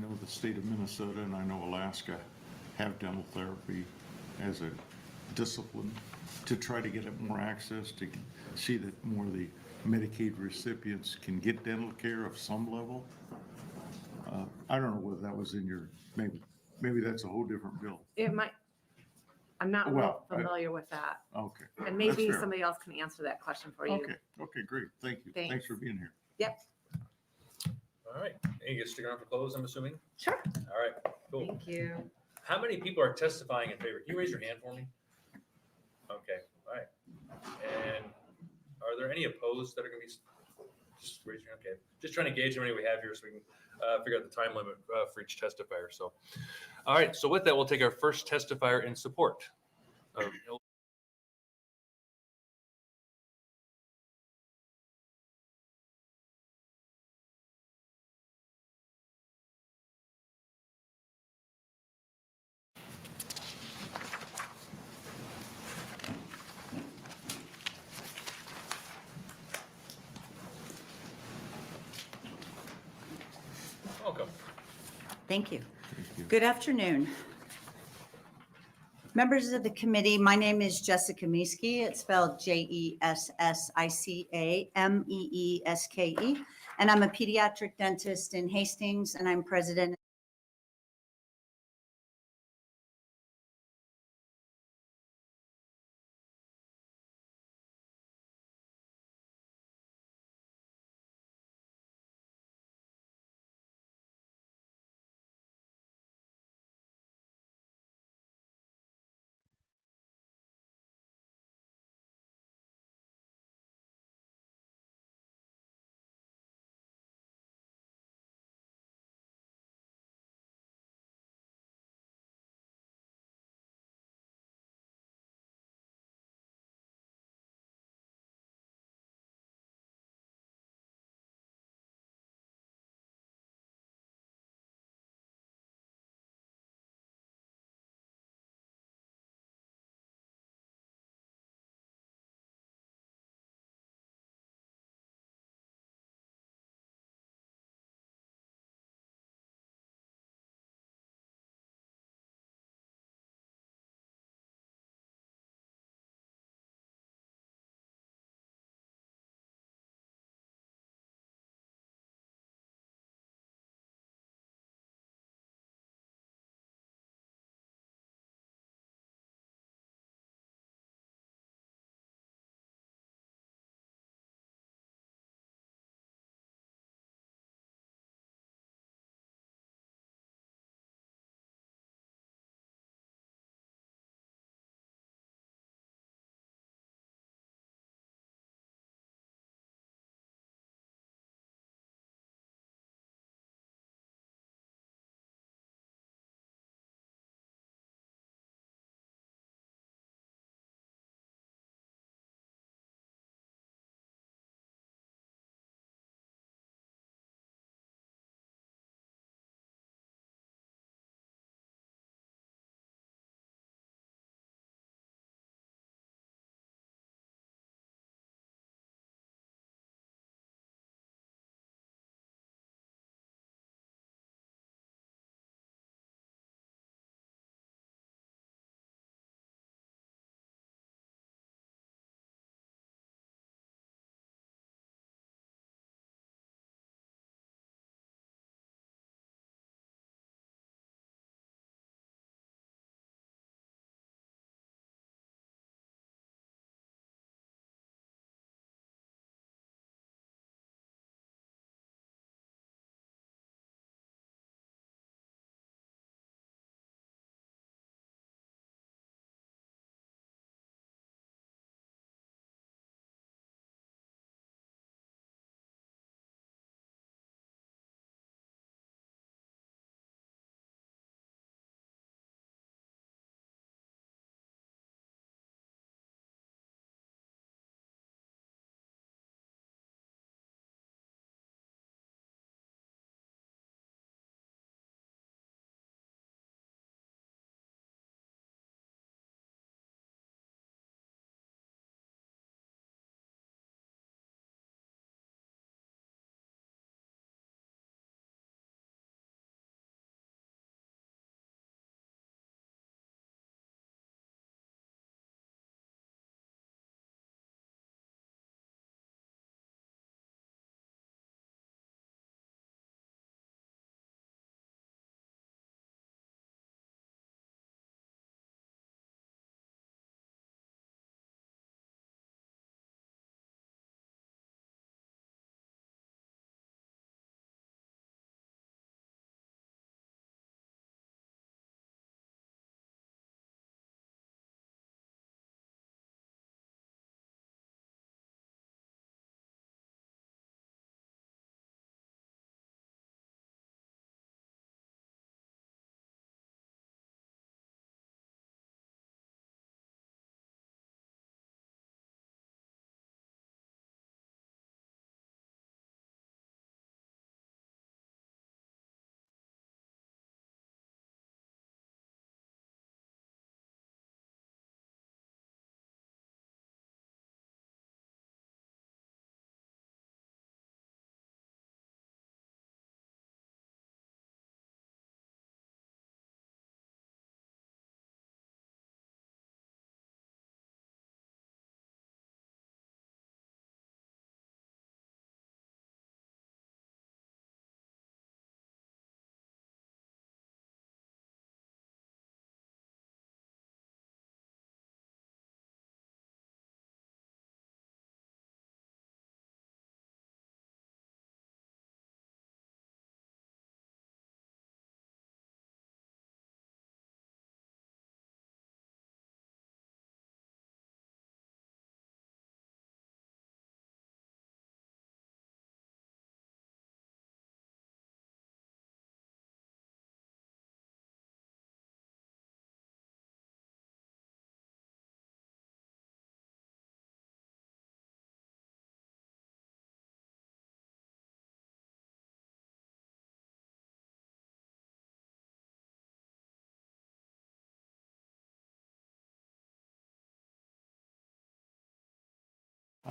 know the state of Minnesota and I know Alaska have dental therapy as a discipline to try to get it more access, to see that more of the Medicaid recipients can get dental care of some level. I don't know whether that was in your, maybe that's a whole different bill. It might, I'm not real Well, familiar with that. Okay. And that's maybe fair. somebody else can answer that question for you. Okay, great. Thank you. Thanks. Thanks for being here. Yep, All right. And you get stick around for close, I'm assuming? sure. All right, cool. Thank you. How many people are testifying in favor? Can you raise your hand for me? Okay, all right. And are there any opposed that are going to be, just raise your hand, okay. Just trying to gauge how many we have here so we can figure out the time limit for each testifier. So, all right, so with that, we'll take our first testifier in support of welcome. Thank you. Thank you. Good afternoon. Members of the committee, my name is Jessica Meeske. It's spelled Jessica-Meeske, and I'm a pediatric dentist in Hastings, and I'm president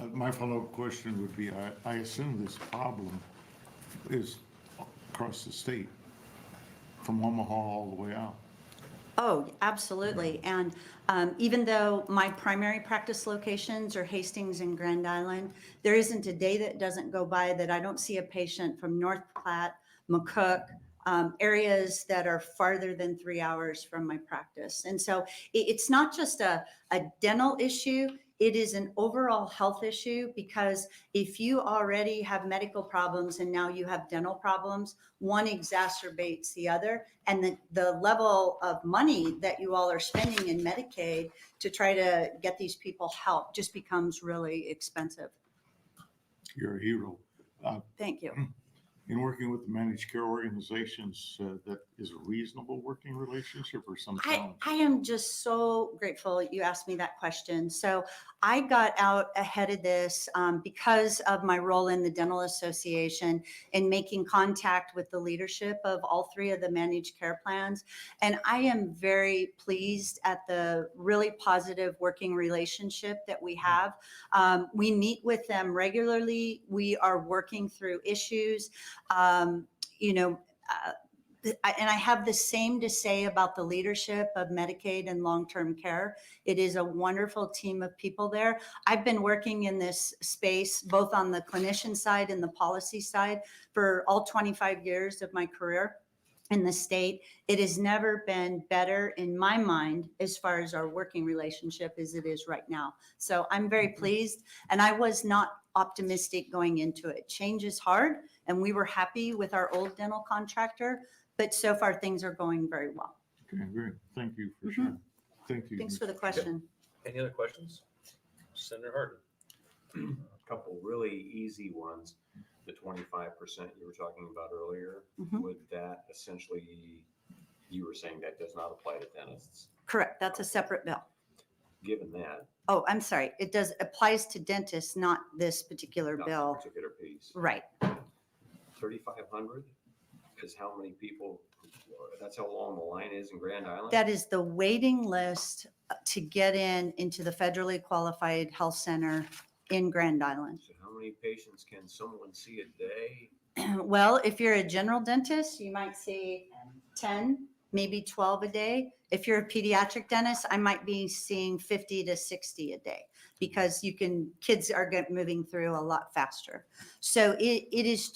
My follow-up question would be, I assume this problem is across the state, from Omaha all the way out. Oh, absolutely. And even though my primary practice locations are Hastings and Grand Island, there isn't a day that doesn't go by that I don't see a patient from North Platte, McCook, areas that are farther than 3 hours from my practice. And so it's not just a dental issue, it is an overall health issue, because if you already have medical problems and now you have dental problems, one exacerbates the other. And the level of money that you all are spending in Medicaid to try to get these people help just becomes really expensive. You're a hero. Thank you. In working with the managed care organizations, that is a reasonable working relationship or some challenge? I am just so grateful you asked me that question. So I got out ahead of this because of my role in the Dental Association and making contact with the leadership of all three of the managed care plans. And I am very pleased at the really positive working relationship that we have. We meet with them regularly. We are working through issues. And I have the same to say about the leadership of Medicaid and long-term care. It is a wonderful team of people there. I've been working in this space, both on the clinician side and the policy side, for all 25 years of my career in the state. It has never been better in my mind as far as our working relationship as it is right now. So I'm very pleased, and I was not optimistic going into it. Change is hard, and we were happy with our old dental contractor, but so far things are going very well. Okay, great. Thank you for sharing. Thank you. Thanks for the question. Any other questions? Senator Harden. A couple really easy ones. The 25% you were talking about earlier, Mhm. would that essentially, you were saying that does not apply to dentists? Correct. That's a separate bill. Given that, Oh, I'm sorry. It applies to dentists, not this particular not bill. that particular piece. Right. 3,500 is how many people, that's how long the line is in Grand Island? That is the waiting list to get into the federally qualified health center in Grand Island. So how many patients can someone see a day? Well, if you're a general dentist, you might see 10, maybe 12 a day. If you're a pediatric dentist, I might be seeing 50 to 60 a day, because kids are moving through a lot faster. So it is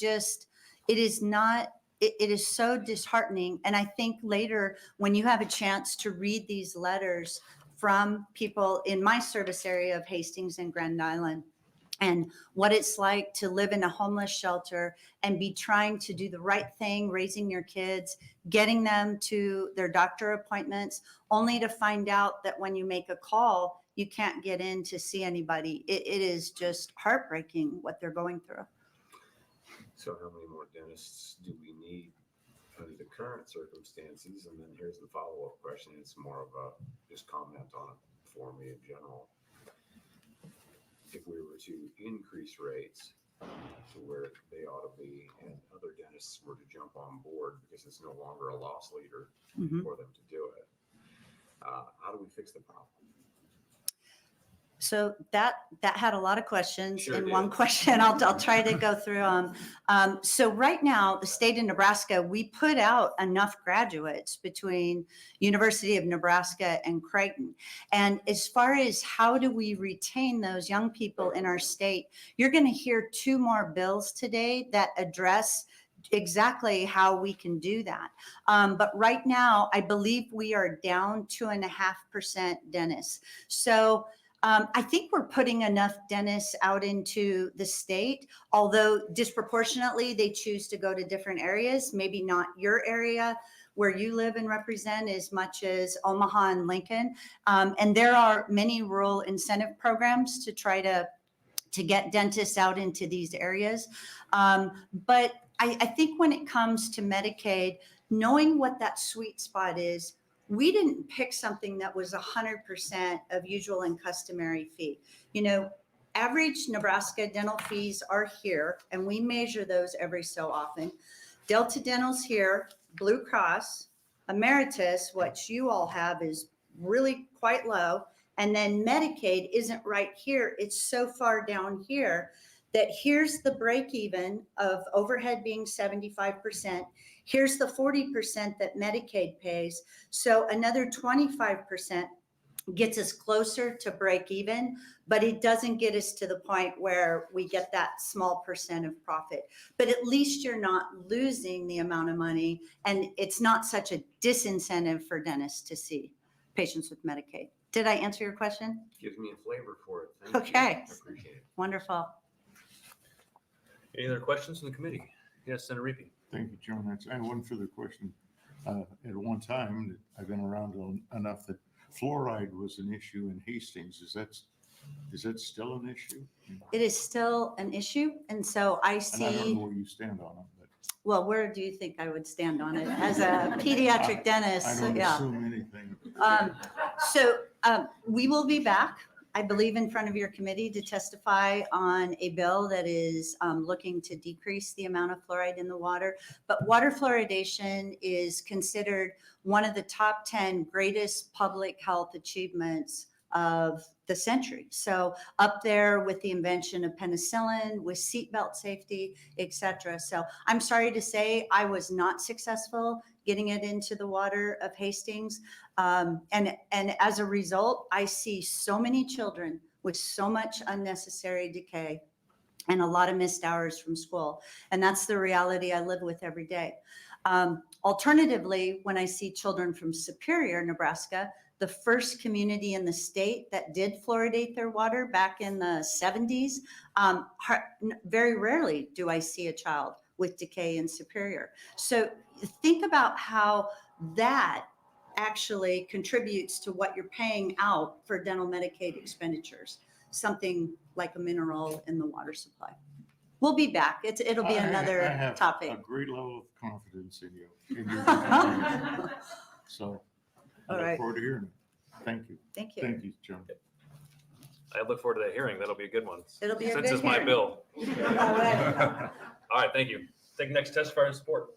so disheartening. And I think later, when you have a chance to read these letters from people in my service area of Hastings and Grand Island, and what it's like to live in a homeless shelter and be trying to do the right thing, raising your kids, getting them to their doctor appointments, only to find out that when you make a call, you can't get in to see anybody. It is just heartbreaking what they're going through. So how many more dentists do we need under the current circumstances? And then here's the follow-up question. It's more of a just comment on it for me in general. If we were to increase rates to where they ought to be, and other dentists were to jump on board because it's no longer a loss leader Mhm. for them to do it, how do we fix the problem? So that had a lot of questions Sure in did. one question. I'll try to go through them. So right now, the state of Nebraska, we put out enough graduates between University of Nebraska and Creighton. And as far as how do we retain those young people in our state, you're going to hear 2 more bills today that address exactly how we can do that. But right now, I believe we are down 2.5% dentists. So I think we're putting enough dentists out into the state, although disproportionately they choose to go to different areas, maybe not your area where you live and represent as much as Omaha and Lincoln. And there are many rural incentive programs to try to get dentists out into these areas. But I think when it comes to Medicaid, knowing what that sweet spot is, we didn't pick something that was 100% of usual and customary fee. Average Nebraska dental fees are here, and we measure those every so often. Delta Dental's here, Blue Cross, Emeritus, what you all have is really quite low, And then Medicaid isn't right here. It's so far down here that here's the break even of overhead being 75%. Here's the 40% that Medicaid pays. So another 25% gets us closer to break even, but it doesn't get us to the point where we get that small percent of profit. But at least you're not losing the amount of money, and it's not such a disincentive for dentists to see patients with Medicaid. Did I answer your question? Gives me a flavor for it. Thank you. Okay. I appreciate it. Wonderful. Any other questions from the committee? Yes, Senator Reapy. Thank you, John. I have one further question. At one time, I've been around enough that fluoride was an issue in Hastings. Is that still an issue? It is still an issue, and so I And I don't see, know where you stand on it, but well, where do you think I would stand on it? As a pediatric I dentist, don't yeah. assume anything. We will be back, I believe, in front of your committee to testify on a bill that is looking to decrease the amount of fluoride in the water. But water fluoridation is considered one of the top 10 greatest public health achievements of the century. So up there with the invention of penicillin, with seatbelt safety, et cetera. So I'm sorry to say I was not successful getting it into the water of Hastings. And as a result, I see so many children with so much unnecessary decay and a lot of missed hours from school. And that's the reality I live with every day. Alternatively, when I see children from Superior, Nebraska, the first community in the state that did fluoridate their water back in the 70s, very rarely do I see a child with decay in Superior. So think about how that actually contributes to what you're paying out for dental Medicaid expenditures, something like a mineral in the water supply. We'll be back. It'll be another I have topic. a great level of confidence in you. In your so I All look right. forward to hearing it. Thank you. Thank you. Thank you, John. I look forward to that hearing. That'll be a good one. It'll be a Since good it's my hearing. bill. All right. All right, thank you. Take the next testifier in support.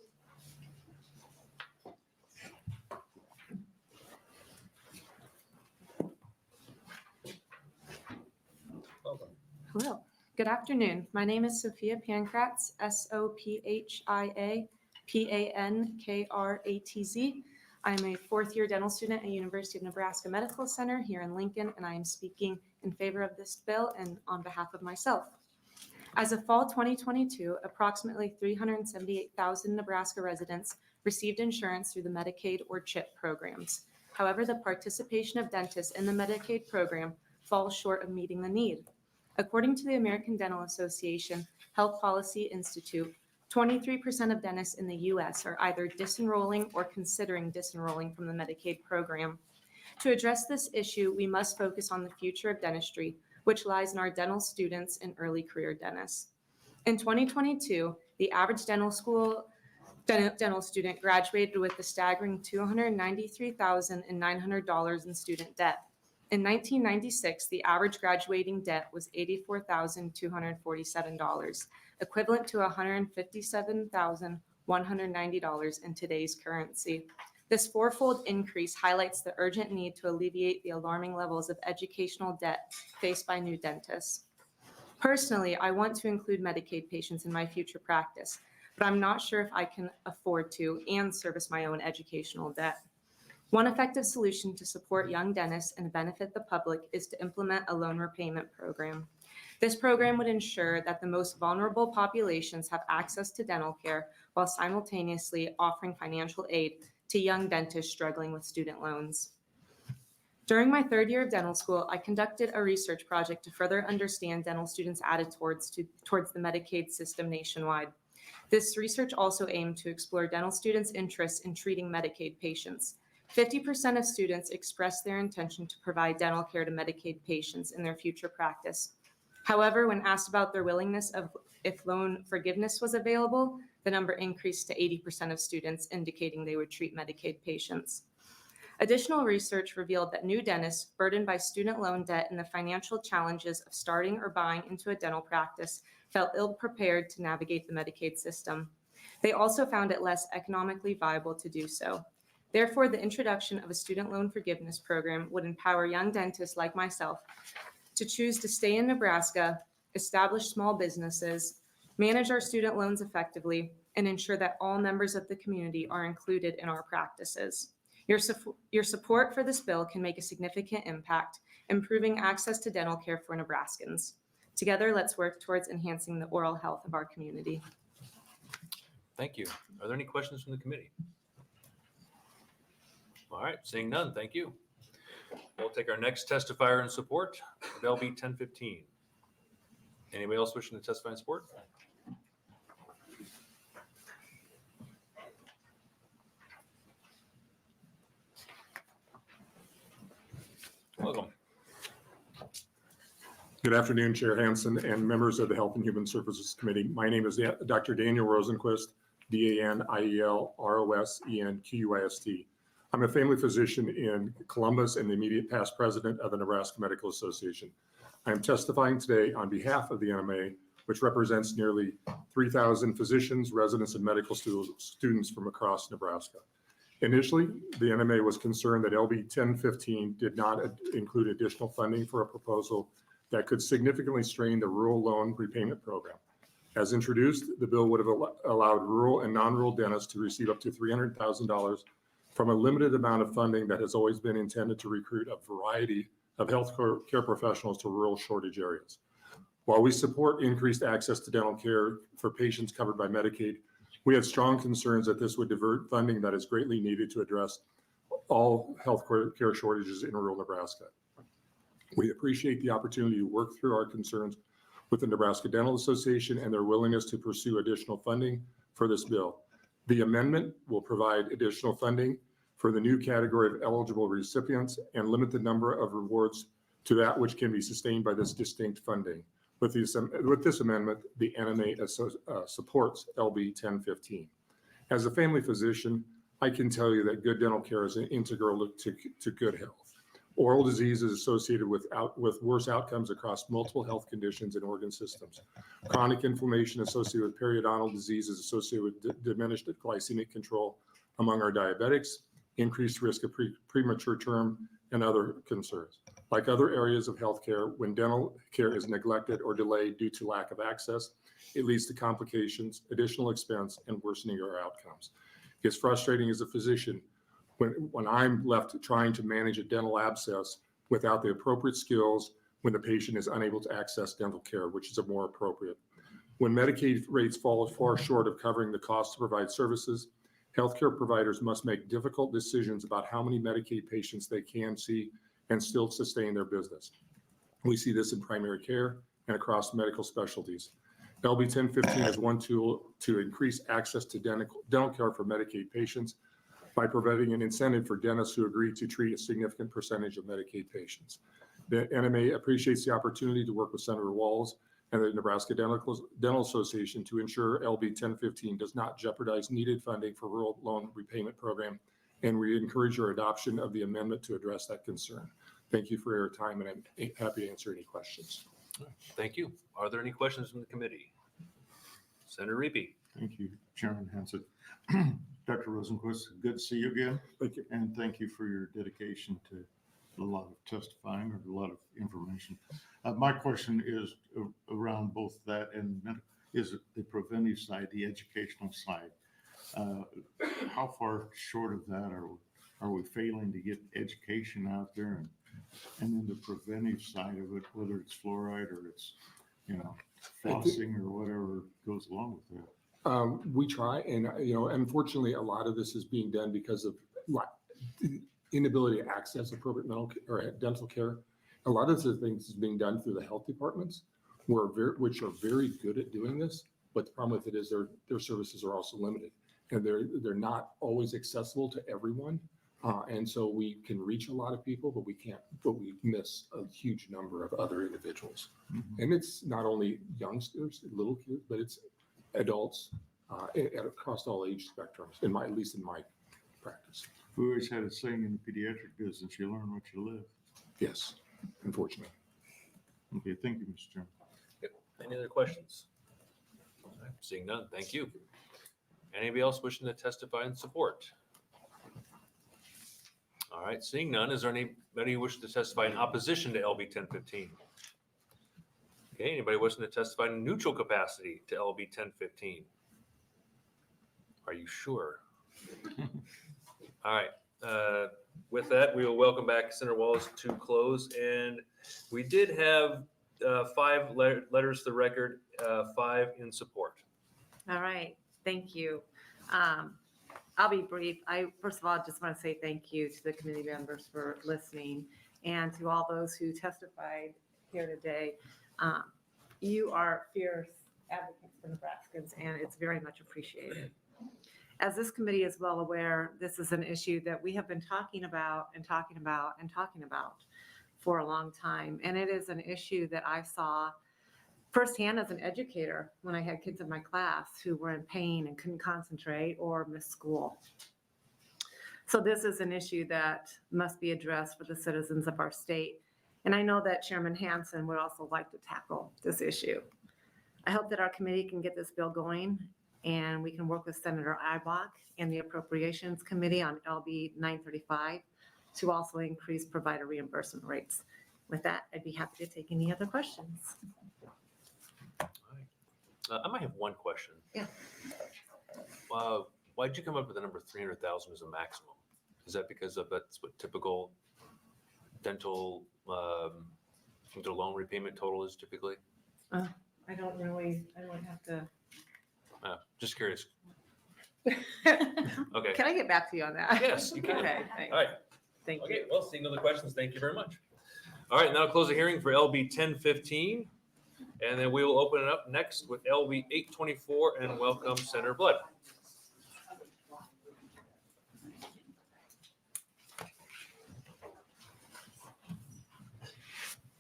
Welcome. Hello, good afternoon. My name is Sophia Pankratz, SOPHIA PANKRATZ. I'm a fourth-year dental student at University of Nebraska Medical Center here in Lincoln, and I am speaking in favor of this bill and on behalf of myself. As of fall 2022, approximately 378,000 Nebraska residents received insurance through the Medicaid or CHIP programs. However, the participation of dentists in the Medicaid program falls short of meeting the need. According to the American Dental Association Health Policy Institute, 23% of dentists in the U.S. are either disenrolling or considering disenrolling from the Medicaid program. To address this issue, we must focus on the future of dentistry, which lies in our dental students and early career dentists. In 2022, the average dental student graduated with a staggering $293,900 in student debt. In 1996, the average graduating debt was $84,247, equivalent to $157,190 in today's currency. This fourfold increase highlights the urgent need to alleviate the alarming levels of educational debt faced by new dentists. Personally, I want to include Medicaid patients in my future practice, but I'm not sure if I can afford to and service my own educational debt. One effective solution to support young dentists and benefit the public is to implement a loan repayment program. This program would ensure that the most vulnerable populations have access to dental care while simultaneously offering financial aid to young dentists struggling with student loans. During my third year of dental school, I conducted a research project to further understand dental students' attitudes towards the Medicaid system nationwide. This research also aimed to explore dental students' interests in treating Medicaid patients. 50% of students expressed their intention to provide dental care to Medicaid patients in their future practice. However, when asked about their willingness if loan forgiveness was available, the number increased to 80% of students indicating they would treat Medicaid patients. Additional research revealed that new dentists burdened by student loan debt and the financial challenges of starting or buying into a dental practice felt ill-prepared to navigate the Medicaid system. They also found it less economically viable to do so. Therefore, the introduction of a student loan forgiveness program would empower young dentists like myself to choose to stay in Nebraska, establish small businesses, manage our student loans effectively, and ensure that all members of the community are included in our practices. Your support for this bill can make a significant impact, improving access to dental care for Nebraskans. Together, let's work towards enhancing the oral health of our community. Thank you. Are there any questions from the committee? All right, seeing none, thank you. We'll take our next testifier in support of LB 1015. Anybody else wishing to testify in support? Welcome. Good afternoon, Chair Hansen and members of the Health and Human Services Committee. My name is Dr. Daniel Rosenquist, DANIEL-ROSENQUIST. I'm a family physician in Columbus and the immediate past president of the Nebraska Medical Association. I am testifying today on behalf of the NMA, which represents nearly 3,000 physicians, residents, and medical students from across Nebraska. Initially, the NMA was concerned that LB 1015 did not include additional funding for a proposal that could significantly strain the rural loan repayment program. As introduced, the bill would have allowed rural and non-rural dentists to receive up to $300,000 from a limited amount of funding that has always been intended to recruit a variety of health care professionals to rural shortage areas. While we support increased access to dental care for patients covered by Medicaid, we had strong concerns that this would divert funding that is greatly needed to address all health care shortages in rural Nebraska. We appreciate the opportunity to work through our concerns with the Nebraska Dental Association and their willingness to pursue additional funding for this bill. The amendment will provide additional funding for the new category of eligible recipients and limit the number of rewards to that which can be sustained by this distinct funding. With this amendment, the NMA supports LB 1015. As a family physician, I can tell you that good dental care is integral to good health. Oral disease is associated with worse outcomes across multiple health conditions and organ systems. Chronic inflammation associated with periodontal disease is associated with diminished glycemic control among our diabetics, increased risk of premature term, and other concerns. Like other areas of healthcare, when dental care is neglected or delayed due to lack of access, it leads to complications, additional expense, and worsening our outcomes. It's frustrating as a physician when I'm left trying to manage a dental abscess without the appropriate skills when the patient is unable to access dental care, which is more appropriate. When Medicaid rates fall far short of covering the cost to provide services, healthcare providers must make difficult decisions about how many Medicaid patients they can see and still sustain their business. We see this in primary care and across medical specialties. LB 1015 is one tool to increase access to dental care for Medicaid patients by providing an incentive for dentists who agree to treat a significant percentage of Medicaid patients. The NMA appreciates the opportunity to work with Senator Walz and the Nebraska Dental Association to ensure LB 1015 does not jeopardize needed funding for rural loan repayment program, and we encourage your adoption of the amendment to address that concern. Thank you for your time, and I'm happy to answer any questions. Thank you. Are there any questions from the committee? Senator Reapy. Thank you, Chairman Hansen. Dr. Rosenquist, good to see you again. Thank you. And thank you for your dedication to a lot of testifying or a lot of information. My question is around both that and is it the preventive side, the educational side? How far short of that are we failing to get education out there and then the preventive side of it, whether it's fluoride or it's, flossing or whatever goes along with that? We try, and unfortunately, a lot of this is being done because of inability to access appropriate dental care. A lot of the things is being done through the health departments, which are very good at doing this. But the problem with it is their services are also limited, and they're not always accessible to everyone. And so we can reach a lot of people, but we miss a huge number of other individuals. Mm-hmm. And it's not only youngsters, little kids, but it's adults across all age spectrums, at least in my practice. We always had a saying in the pediatric business, you learn what you live. Yes, unfortunately. Okay, thank you, Mr. Chairman. Yep. Any other questions? All right, seeing none, thank you. Anybody else wishing to testify in support? All right, seeing none, is there anybody who wishes to testify in opposition to LB 1015? Okay, anybody wishing to testify in neutral capacity to LB 1015? Are you sure? All right, with that, we will welcome back Senator Walz to close. And we did have 5 letters to the record, 5 in support. All right, thank you. I'll be brief. First of all, just want to say thank you to the committee members for listening and to all those who testified here today. You are fierce advocates for Nebraskans, and it's very much appreciated. As this committee is well aware, this is an issue that we have been talking about for a long time. And it is an issue that I saw firsthand as an educator when I had kids in my class who were in pain and couldn't concentrate or miss school. So this is an issue that must be addressed for the citizens of our state. And I know that Chairman Hansen would also like to tackle this issue. I hope that our committee can get this bill going and we can work with Senator Ibach and the Appropriations Committee on LB 935 to also increase provider reimbursement rates. With that, I'd be happy to take any other questions. I might have one question. Yeah. Why'd you come up with the number 300,000 as a maximum? Is that because of that's what typical dental loan repayment total is typically? I don't have to. Just curious. Can Okay. I get back to you on that? Yes, you can. Okay, thanks. All right. Thank you. Okay, well, seeing no other questions, thank you very much. All right, now close the hearing for LB 1015. And then we will open it up next with LB 824 and welcome Senator Blood.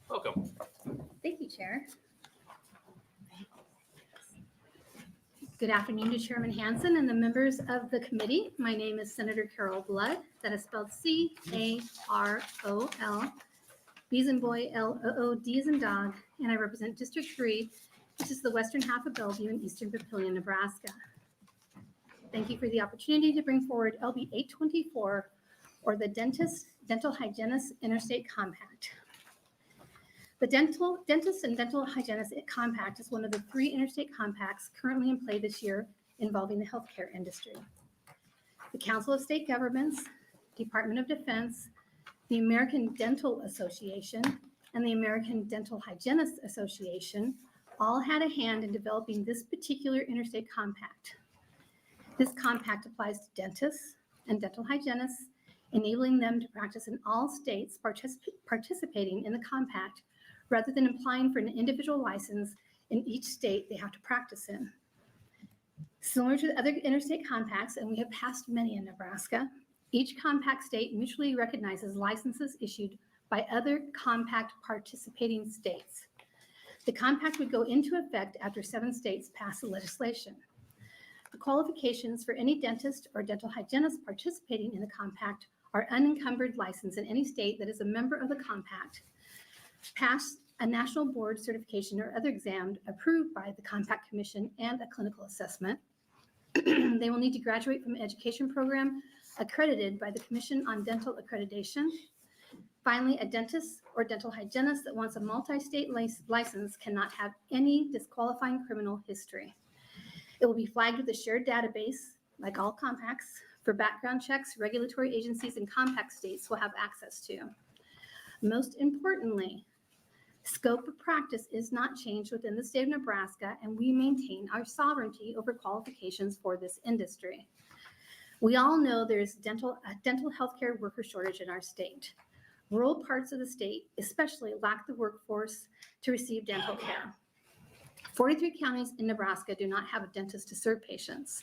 Welcome. Thank you, Chair. Good afternoon to Chairman Hansen and the members of the committee. My name is Senator Carol Blood. That is spelled C-A-R-O-L, B as in boy, L-O-O, D as in dog, and I represent District 3, which is the western half of Bellevue in eastern Papillion, Nebraska. Thank you for the opportunity to bring forward LB 824, or the Dental Hygienist Interstate Compact. The Dentist and Dental Hygienist Compact is one of the 3 interstate compacts currently in play this year involving the healthcare industry. The Council of State Governments, Department of Defense, the American Dental Association, and the American Dental Hygienists Association all had a hand in developing this particular interstate compact. This compact applies to dentists and dental hygienists, enabling them to practice in all states participating in the compact, rather than applying for an individual license in each state they have to practice in. Similar to the other interstate compacts, and we have passed many in Nebraska, each compact state mutually recognizes licenses issued by other compact participating states. The compact would go into effect after 7 states pass the legislation. The qualifications for any dentist or dental hygienist participating in the compact are unencumbered license in any state that is a member of the compact, pass a national board certification or other exam approved by the Compact Commission, and a clinical assessment. They will need to graduate from an education program accredited by the Commission on Dental Accreditation. Finally, a dentist or dental hygienist that wants a multi-state license cannot have any disqualifying criminal history. It will be flagged with a shared database, like all compacts, for background checks regulatory agencies and compact states will have access to. Most importantly, scope of practice is not changed within the state of Nebraska, and we maintain our sovereignty over qualifications for this industry. We all know there's a dental healthcare worker shortage in our state. Rural parts of the state especially lack the workforce to receive dental care. 43 counties in Nebraska do not have a dentist to serve patients.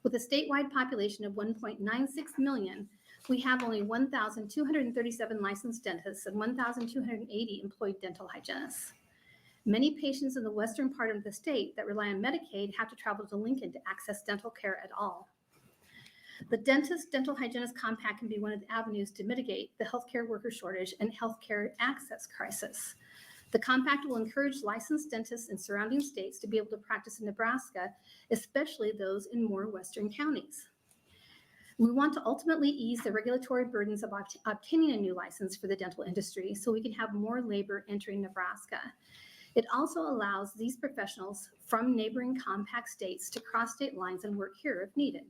With a statewide population of 1.96 million, we have only 1,237 licensed dentists and 1,280 employed dental hygienists. Many patients in the western part of the state that rely on Medicaid have to travel to Lincoln to access dental care at all. The Dentist-Dental Hygienist Compact can be one of the avenues to mitigate the healthcare worker shortage and healthcare access crisis. The compact will encourage licensed dentists in surrounding states to be able to practice in Nebraska, especially those in more western counties. We want to ultimately ease the regulatory burdens of obtaining a new license for the dental industry so we can have more labor entering Nebraska. It also allows these professionals from neighboring compact states to cross state lines and work here if needed.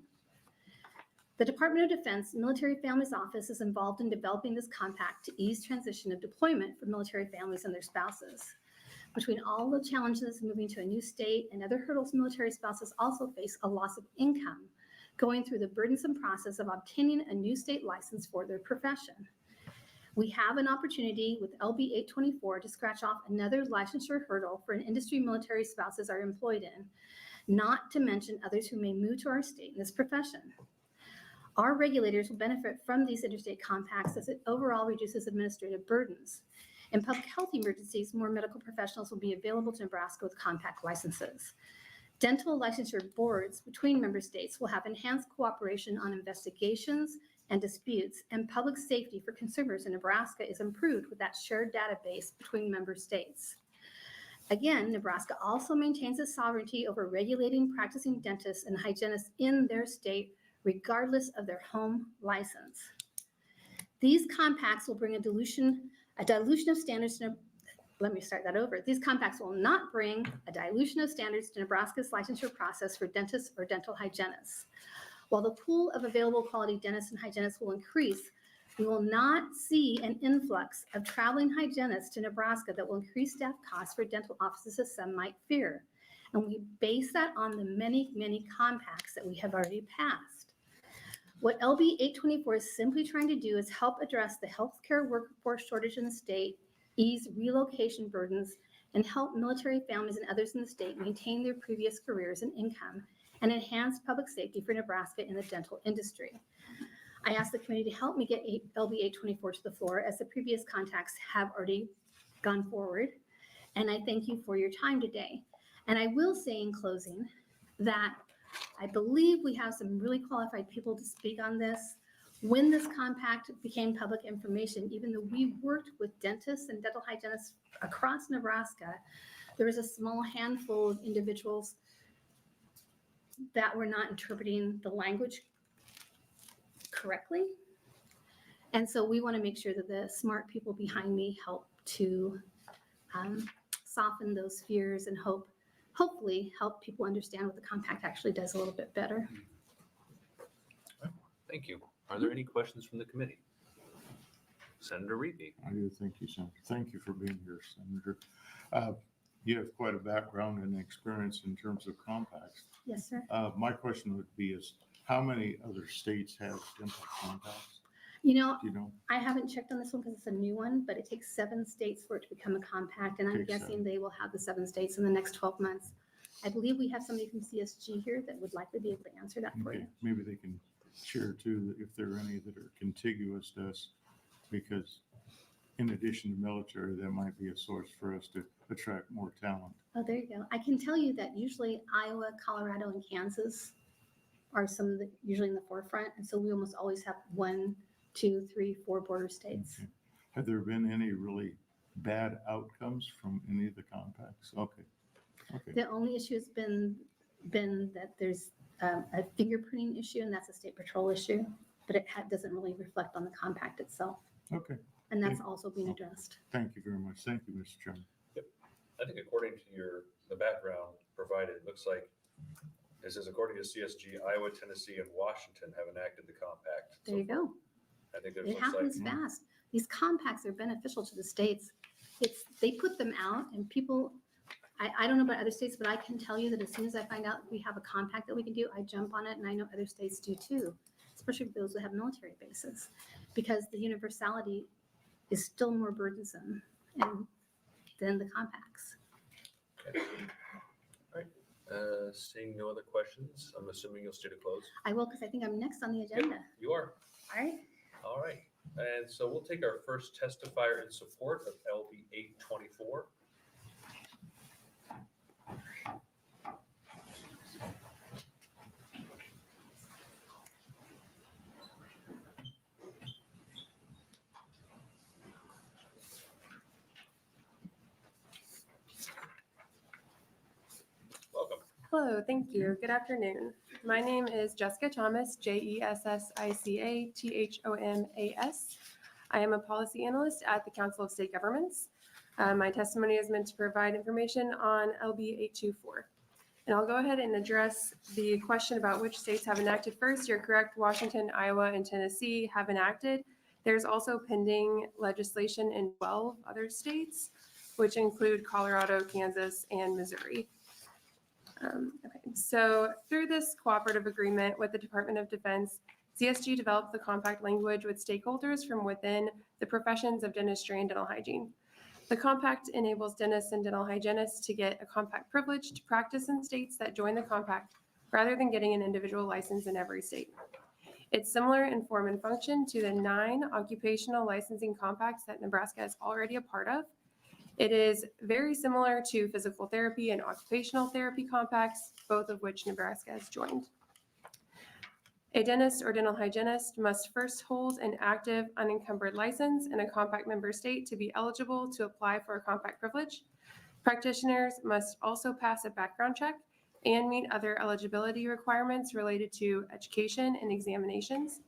The Department of Defense Military Families Office is involved in developing this compact to ease transition of deployment for military families and their spouses. Between all the challenges of moving to a new state and other hurdles military spouses also face a loss of income, going through the burdensome process of obtaining a new state license for their profession. We have an opportunity with LB 824 to scratch off another licensure hurdle for an industry military spouses are employed in, not to mention others who may move to our state in this profession. Our regulators will benefit from these interstate compacts as it overall reduces administrative burdens. In public health emergencies, more medical professionals will be available to Nebraska with compact licenses. Dental licensure boards between member states will have enhanced cooperation on investigations and disputes, and public safety for consumers in Nebraska is improved with that shared database between member states. Again, Nebraska also maintains its sovereignty over regulating practicing dentists and hygienists in their state, regardless of their home license. These compacts will bring a dilution of standards to These compacts will not bring a dilution of standards to Nebraska's licensure process for dentists or dental hygienists. While the pool of available quality dentists and hygienists will increase, we will not see an influx of traveling hygienists to Nebraska that will increase staff costs for dental offices as some might fear. And we base that on the many, many compacts that we have already passed. What LB 824 is simply trying to do is help address the healthcare workforce shortage in the state, ease relocation burdens, and help military families and others in the state maintain their previous careers and income, and enhance public safety for Nebraska in the dental industry. I ask the committee to help me get LB 824 to the floor, as the previous contacts have already gone forward. And I thank you for your time today. And I will say in closing that I believe we have some really qualified people to speak on this. When this compact became public information, even though we worked with dentists and dental hygienists across Nebraska, there was a small handful of individuals that were not interpreting the language correctly. And so we want to make sure that the smart people behind me help to soften those fears and hopefully help people understand what the compact actually does a little bit better. Thank you. Are there any questions from the committee? Senator Reedy. I do thank you, Senator. Thank you for being here, Senator. You have quite a background and experience in terms of compacts. Yes, sir. My question would be is, how many other states have dental compacts? You know, Do you know? I haven't checked on this one because it's a new one, but it takes 7 states for it to become a compact, and I'm Takes guessing 7. they will have the 7 states in the next 12 months. I believe we have somebody from CSG here that would likely be able to answer that for Okay, you. maybe they can share too, if there are any that are contiguous to us, because in addition to military, that might be a source for us to attract more talent. Oh, there you go. I can tell you that usually Iowa, Colorado, and Kansas are some of the, usually in the forefront. And so we almost always have 1, 2, 3, 4 border states. Okay. Have there been any really bad outcomes from any of the compacts? Okay. Okay. The only issue has been that there's a fingerprinting issue, and that's a state patrol issue, but it doesn't really reflect on the compact itself. Okay. And that's also being addressed. Thank you very much. Thank you, Mr. Chairman. I think according to the background provided, it looks like it says according to CSG, Iowa, Tennessee, and Washington have enacted the compact. There you go. I think there's It looks like happens fast. These compacts are beneficial to the states. They put them out, and people, I don't know about other states, but I can tell you that as soon as I find out we have a compact that we can do, I jump on it, and I know other states do too, especially those that have military bases, because the universality is still more burdensome than the compacts. Okay. All right. Seeing no other questions, I'm assuming you'll stay to close. I will, because I think I'm next on the agenda. You are. All right. All right. And so we'll take our first testifier in support of LB 824. Welcome. Hello, thank you. Good afternoon. My name is Jessica Thomas, Jessicathomas. I am a policy analyst at the Council of State Governments. My testimony is meant to provide information on LB 824. And I'll go ahead and address the question about which states have enacted first. You're correct, Washington, Iowa, and Tennessee have enacted. There's also pending legislation in 12 other states, which include Colorado, Kansas, and Missouri. Okay, so through this cooperative agreement with the Department of Defense, CSG developed the compact language with stakeholders from within the professions of dentistry and dental hygiene. The compact enables dentists and dental hygienists to get a compact privilege to practice in states that join the compact rather than getting an individual license in every state. It's similar in form and function to the 9 occupational licensing compacts that Nebraska is already a part of. It is very similar to physical therapy and occupational therapy compacts, both of which Nebraska has joined. A dentist or dental hygienist must first hold an active, unencumbered license in a compact member state to be eligible to apply for a compact privilege. Practitioners must also pass a background check and meet other eligibility requirements related to education and examinations.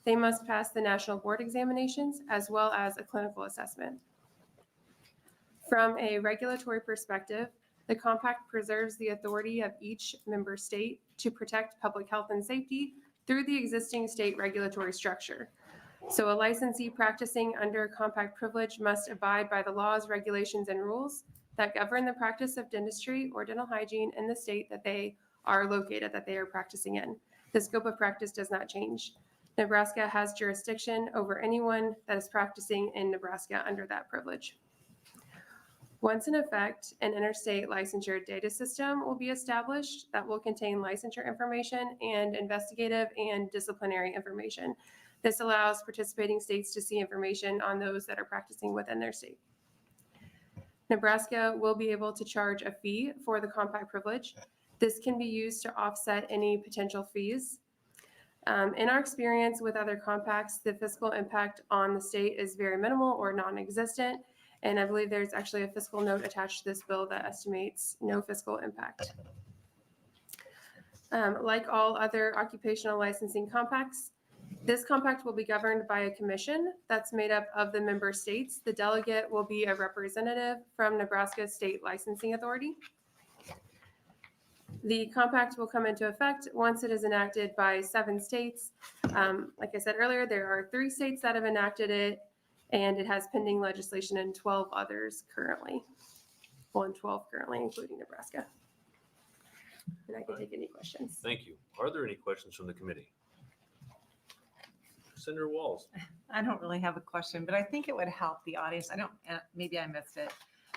They must pass the national board examinations as well as a clinical assessment. From a regulatory perspective, the compact preserves the authority of each member state to protect public health and safety through the existing state regulatory structure. So a licensee practicing under compact privilege must abide by the laws, regulations, and rules that govern the practice of dentistry or dental hygiene in the state that they are located, that they are practicing in. The scope of practice does not change. Nebraska has jurisdiction over anyone that is practicing in Nebraska under that privilege. Once in effect, an interstate licensure data system will be established that will contain licensure information and investigative and disciplinary information. This allows participating states to see information on those that are practicing within their state. Nebraska will be able to charge a fee for the compact privilege. This can be used to offset any potential fees. In our experience with other compacts, the fiscal impact on the state is very minimal or non-existent. And I believe there's actually a fiscal note attached to this bill that estimates no fiscal impact. Like all other occupational licensing compacts, this compact will be governed by a commission that's made up of the member states. The delegate will be a representative from Nebraska State Licensing Authority. The compact will come into effect once it is enacted by 7 states. Like I said earlier, there are 3 states that have enacted it, and it has pending legislation in 12 others currently. Well, in 12 currently, including Nebraska. And I can take any questions. Thank you. Are there any questions from the committee? Senator Walz. I don't really have a question, but I think it would help the audience. Maybe I missed it,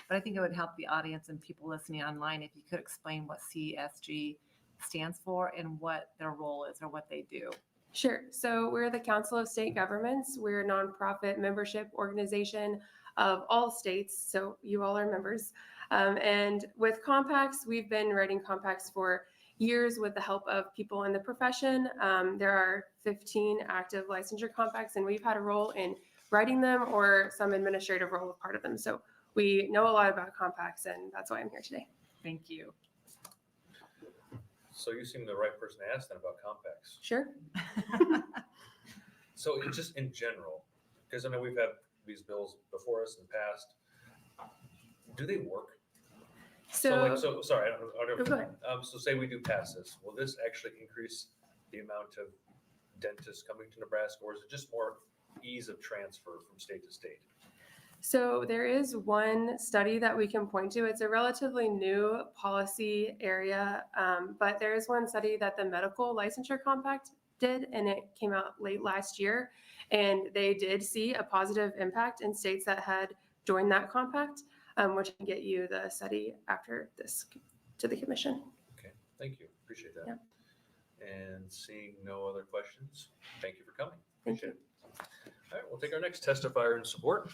but I think it would help the audience and people listening online if you could explain what CSG stands for and what their role is or what they do. Sure. So we're the Council of State Governments. We're a nonprofit membership organization of all states. So you all are members. And with compacts, we've been writing compacts for years with the help of people in the profession. There are 15 active licensure compacts, and we've had a role in writing them or some administrative role of part of them. So we know a lot about compacts, and that's why I'm here today. Thank you. So you seem the right person to ask then about compacts. Sure. So just in general, because I mean, we've had these bills before us in the past. Do they work? So Sorry, I don't go ahead. So say we do pass this, will this actually increase the amount of dentists coming to Nebraska, or is it just more ease of transfer from state to state? So there is one study that we can point to. It's a relatively new policy area, but there is one study that the Medical Licensure Compact did, and it came out late last year. And they did see a positive impact in states that had joined that compact, which can get you the study after this to the commission. Okay, thank you. Appreciate that. Yeah. And seeing no other questions, thank you for coming. Thank Appreciate it. All right, we'll take our next testifier in support.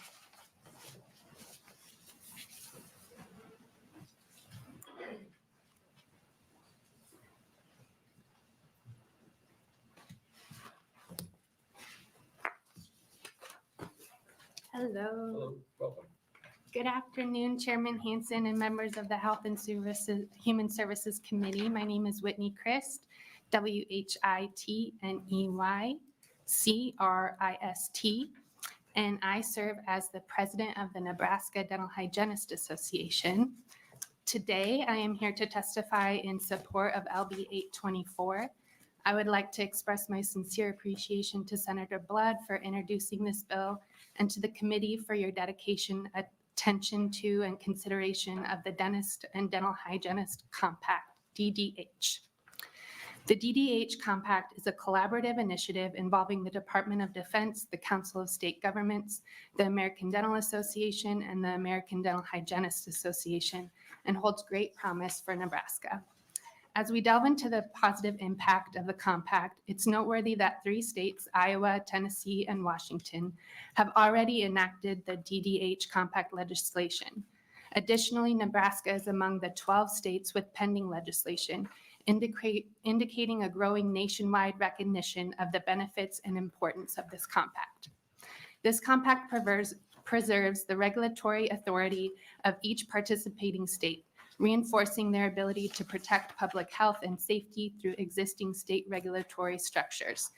Hello. Hello, welcome. Good afternoon, Chairman Hansen and members of the Health and Human Services Committee. My name is Whitney Christ, WHITNEY and I serve as the president of the Nebraska Dental Hygienist Association. Today, I am here to testify in support of LB 824. I would like to express my sincere appreciation to Senator Blood for introducing this bill and to the committee for your dedication, attention to, and consideration of the Dentist and Dental Hygienist Compact, DDH. The DDH Compact is a collaborative initiative involving the Department of Defense, the Council of State Governments, the American Dental Association, and the American Dental Hygienist Association, and holds great promise for Nebraska. As we delve into the positive impact of the compact, it's noteworthy that 3 states, Iowa, Tennessee, and Washington, have already enacted the DDH compact legislation. Additionally, Nebraska is among the 12 states with pending legislation, indicating a growing nationwide recognition of the benefits and importance of this compact. This compact preserves the regulatory authority of each participating state, reinforcing their ability to protect public health and safety through existing state regulatory structures.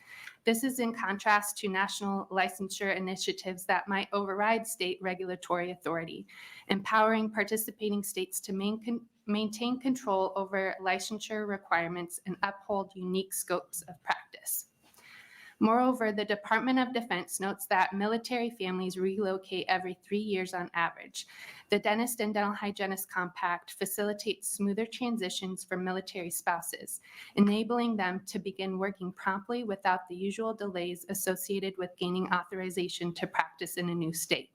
This is in contrast to national licensure initiatives that might override state regulatory authority, empowering participating states to maintain control over licensure requirements and uphold unique scopes of practice. Moreover, the Department of Defense notes that military families relocate every 3 years on average. The Dentist and Dental Hygienist Compact facilitates smoother transitions for military spouses, enabling them to begin working promptly without the usual delays associated with gaining authorization to practice in a new state.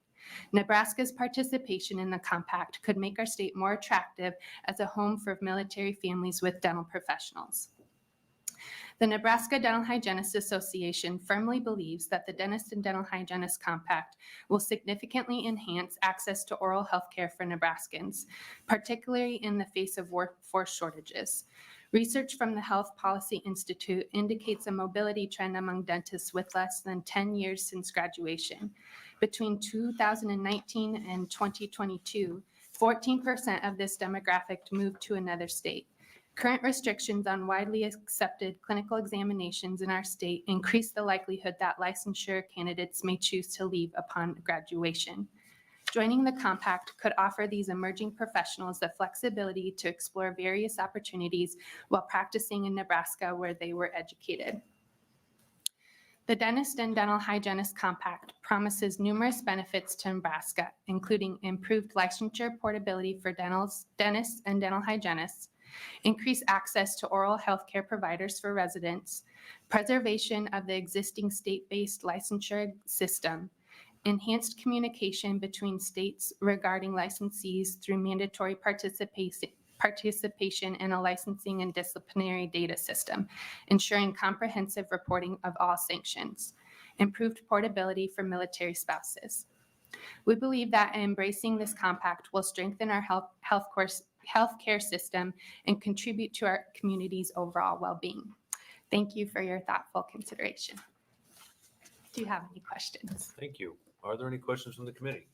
Nebraska's participation in the compact could make our state more attractive as a home for military families with dental professionals. The Nebraska Dental Hygienist Association firmly believes that the Dentist and Dental Hygienist Compact will significantly enhance access to oral health care for Nebraskans, particularly in the face of workforce shortages. Research from the Health Policy Institute indicates a mobility trend among dentists with less than 10 years since graduation. Between 2019 and 2022, 14% of this demographic moved to another state. Current restrictions on widely accepted clinical examinations in our state increase the likelihood that licensure candidates may choose to leave upon graduation. Joining the compact could offer these emerging professionals the flexibility to explore various opportunities while practicing in Nebraska where they were educated. The Dentist and Dental Hygienist Compact promises numerous benefits to Nebraska, including improved licensure portability for dentists and dental hygienists, increase access to oral health care providers for residents, preservation of the existing state-based licensure system, enhanced communication between states regarding licensees through mandatory participation in a licensing and disciplinary data system, ensuring comprehensive reporting of all sanctions, improved portability for military spouses. We believe that embracing this compact will strengthen our healthcare system and contribute to our community's overall well-being. Thank you for your thoughtful consideration. Do you have any questions? Thank you. Are there any questions from the committee?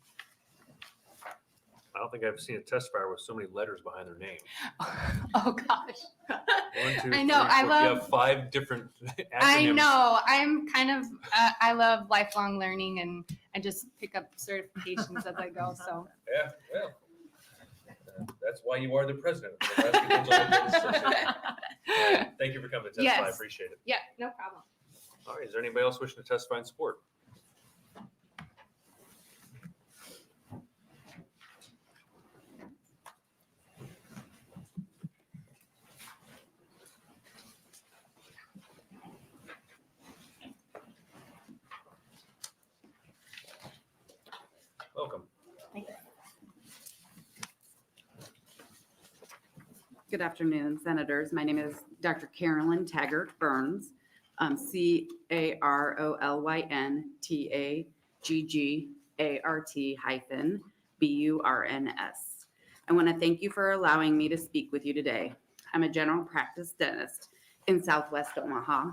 I don't think I've seen a testifier with so many letters behind their name. Oh, gosh. 1, 2, I know, 3, I 4. love- You have 5 different acronyms. I know. I'm kind of, I love lifelong learning and I just pick up certifications as I go. So Yeah, well, that's why you are the president of the Nebraska Dental Hygienist Association. Thank you for coming to testify. I Yes. appreciate it. yeah, no problem. All right, is there anybody else wishing to testify in support? Welcome. Good afternoon, Senators. My name is Dr. Carolyn Taggart Burns, CarolynTaggart-BURNS. I want to thank you for allowing me to speak with you today. I'm a general practice dentist in Southwest Omaha.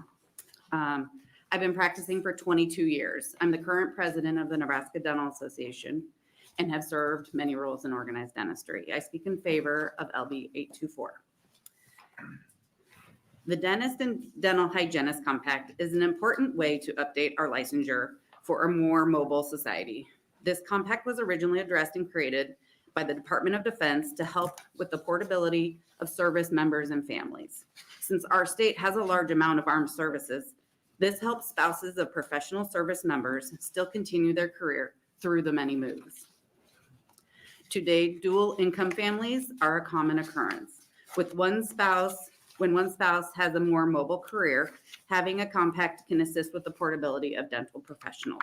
I've been practicing for 22 years. I'm the current president of the Nebraska Dental Association and have served many roles in organized dentistry. I speak in favor of LB 824. The Dentist and Dental Hygienist Compact is an important way to update our licensure for a more mobile society. This compact was originally addressed and created by the Department of Defense to help with the portability of service members and families. Since our state has a large amount of armed services, this helps spouses of professional service members still continue their career through the many moves. Today, dual income families are a common occurrence. When one spouse has a more mobile career, having a compact can assist with the portability of dental professionals.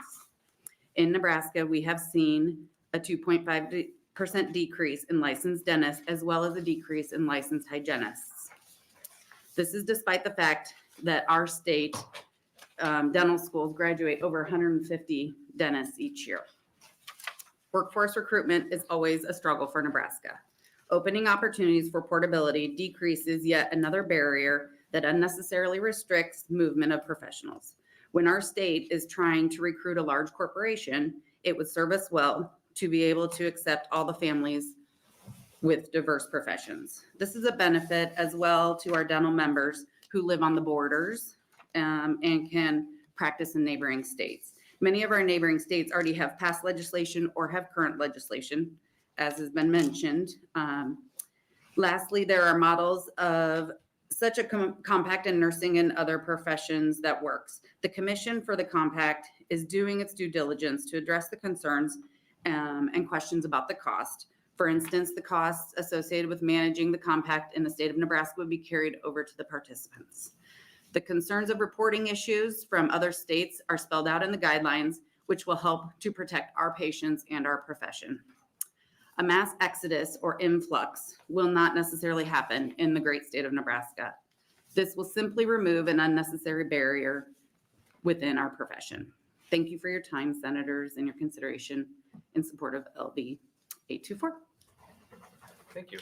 In Nebraska, we have seen a 2.5% decrease in licensed dentists as well as a decrease in licensed hygienists. This is despite the fact that our state dental schools graduate over 150 dentists each year. Workforce recruitment is always a struggle for Nebraska. Opening opportunities for portability decreases yet another barrier that unnecessarily restricts movement of professionals. When our state is trying to recruit a large corporation, it would serve us well to be able to accept all the families with diverse professions. This is a benefit as well to our dental members who live on the borders and can practice in neighboring states. Many of our neighboring states already have passed legislation or have current legislation, as has been mentioned. Lastly, there are models of such a compact in nursing and other professions that works. The commission for the compact is doing its due diligence to address the concerns and questions about the cost. For instance, the costs associated with managing the compact in the state of Nebraska would be carried over to the participants. The concerns of reporting issues from other states are spelled out in the guidelines, which will help to protect our patients and our profession. A mass exodus or influx will not necessarily happen in the great state of Nebraska. This will simply remove an unnecessary barrier within our profession. Thank you for your time, senators, and your consideration in support of LB 824. Thank you.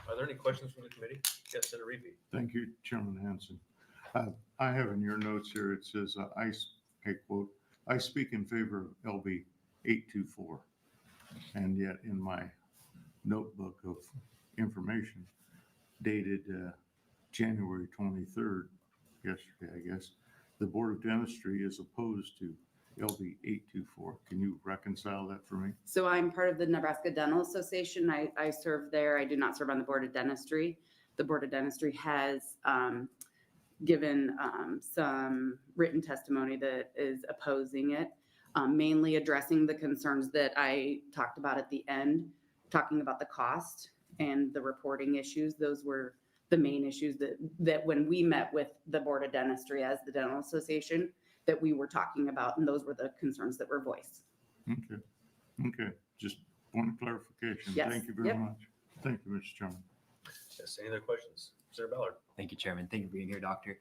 Are there any questions from the committee? Yes, Senator Repeat. Thank you, Chairman Hanson. I have in your notes here, it says, I quote, "I speak in favor of LB 824. And yet in my notebook of information dated January 23rd, yesterday, I guess, the Board of Dentistry is opposed to LB 824. Can you reconcile that for me? So I'm part of the Nebraska Dental Association. I serve there. I do not serve on the Board of Dentistry. The Board of Dentistry has given some written testimony that is opposing it. Mainly addressing the concerns that I talked about at the end, talking about the cost and the reporting issues. Those were the main issues that when we met with the Board of Dentistry as the Dental Association, that we were talking about, and those were the concerns that were voiced. Okay, just point of clarification. Yes. Thank you very Yep. much. Thank you, Mr. Chairman. Yes, any other questions? Senator Ballard. Thank you, Chairman. Thank you for being here, Doctor.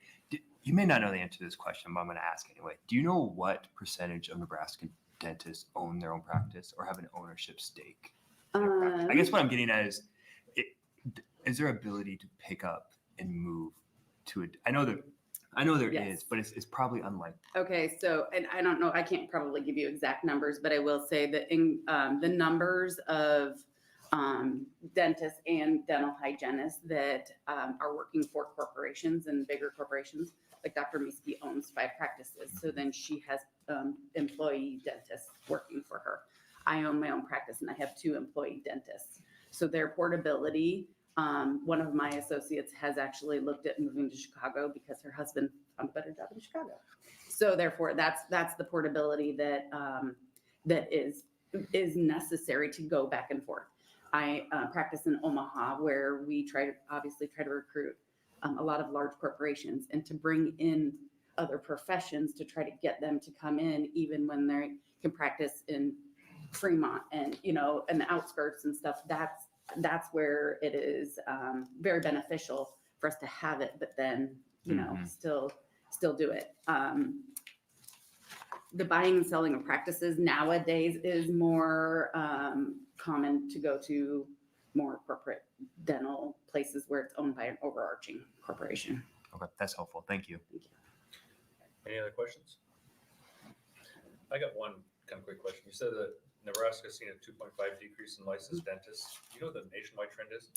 You may not know the answer to this question, but I'm going to ask anyway. Do you know what percentage of Nebraska dentists own their own practice or have an ownership stake in their practice? I guess what I'm getting at is there ability to pick up and move to it? I know there Yes. is, but it's probably unlikely. Okay, so, and I don't know, I can't probably give you exact numbers, but I will say that in the numbers of dentists and dental hygienists that are working for corporations and bigger corporations, like Dr. Miski owns 5 practices. So then she has employee dentists working for her. I own my own practice and I have 2 employee dentists. So their portability, one of my associates has actually looked at moving to Chicago because her husband found a better job in Chicago. So therefore that's the portability that that is necessary to go back and forth. I practice in Omaha where we try to recruit a lot of large corporations and to bring in other professions to try to get them to come in even when they can practice in Fremont and, in the outskirts and stuff. That's where it is very beneficial for us to have it, but then, still do it. The buying and selling of practices nowadays is more common to go to more corporate dental places where it's owned by an overarching corporation. Okay, that's helpful. Thank you. Any other questions? I got one kind of quick question. You said that Nebraska's seen a 2.5 decrease in licensed dentists. Do you know what the nationwide trend is?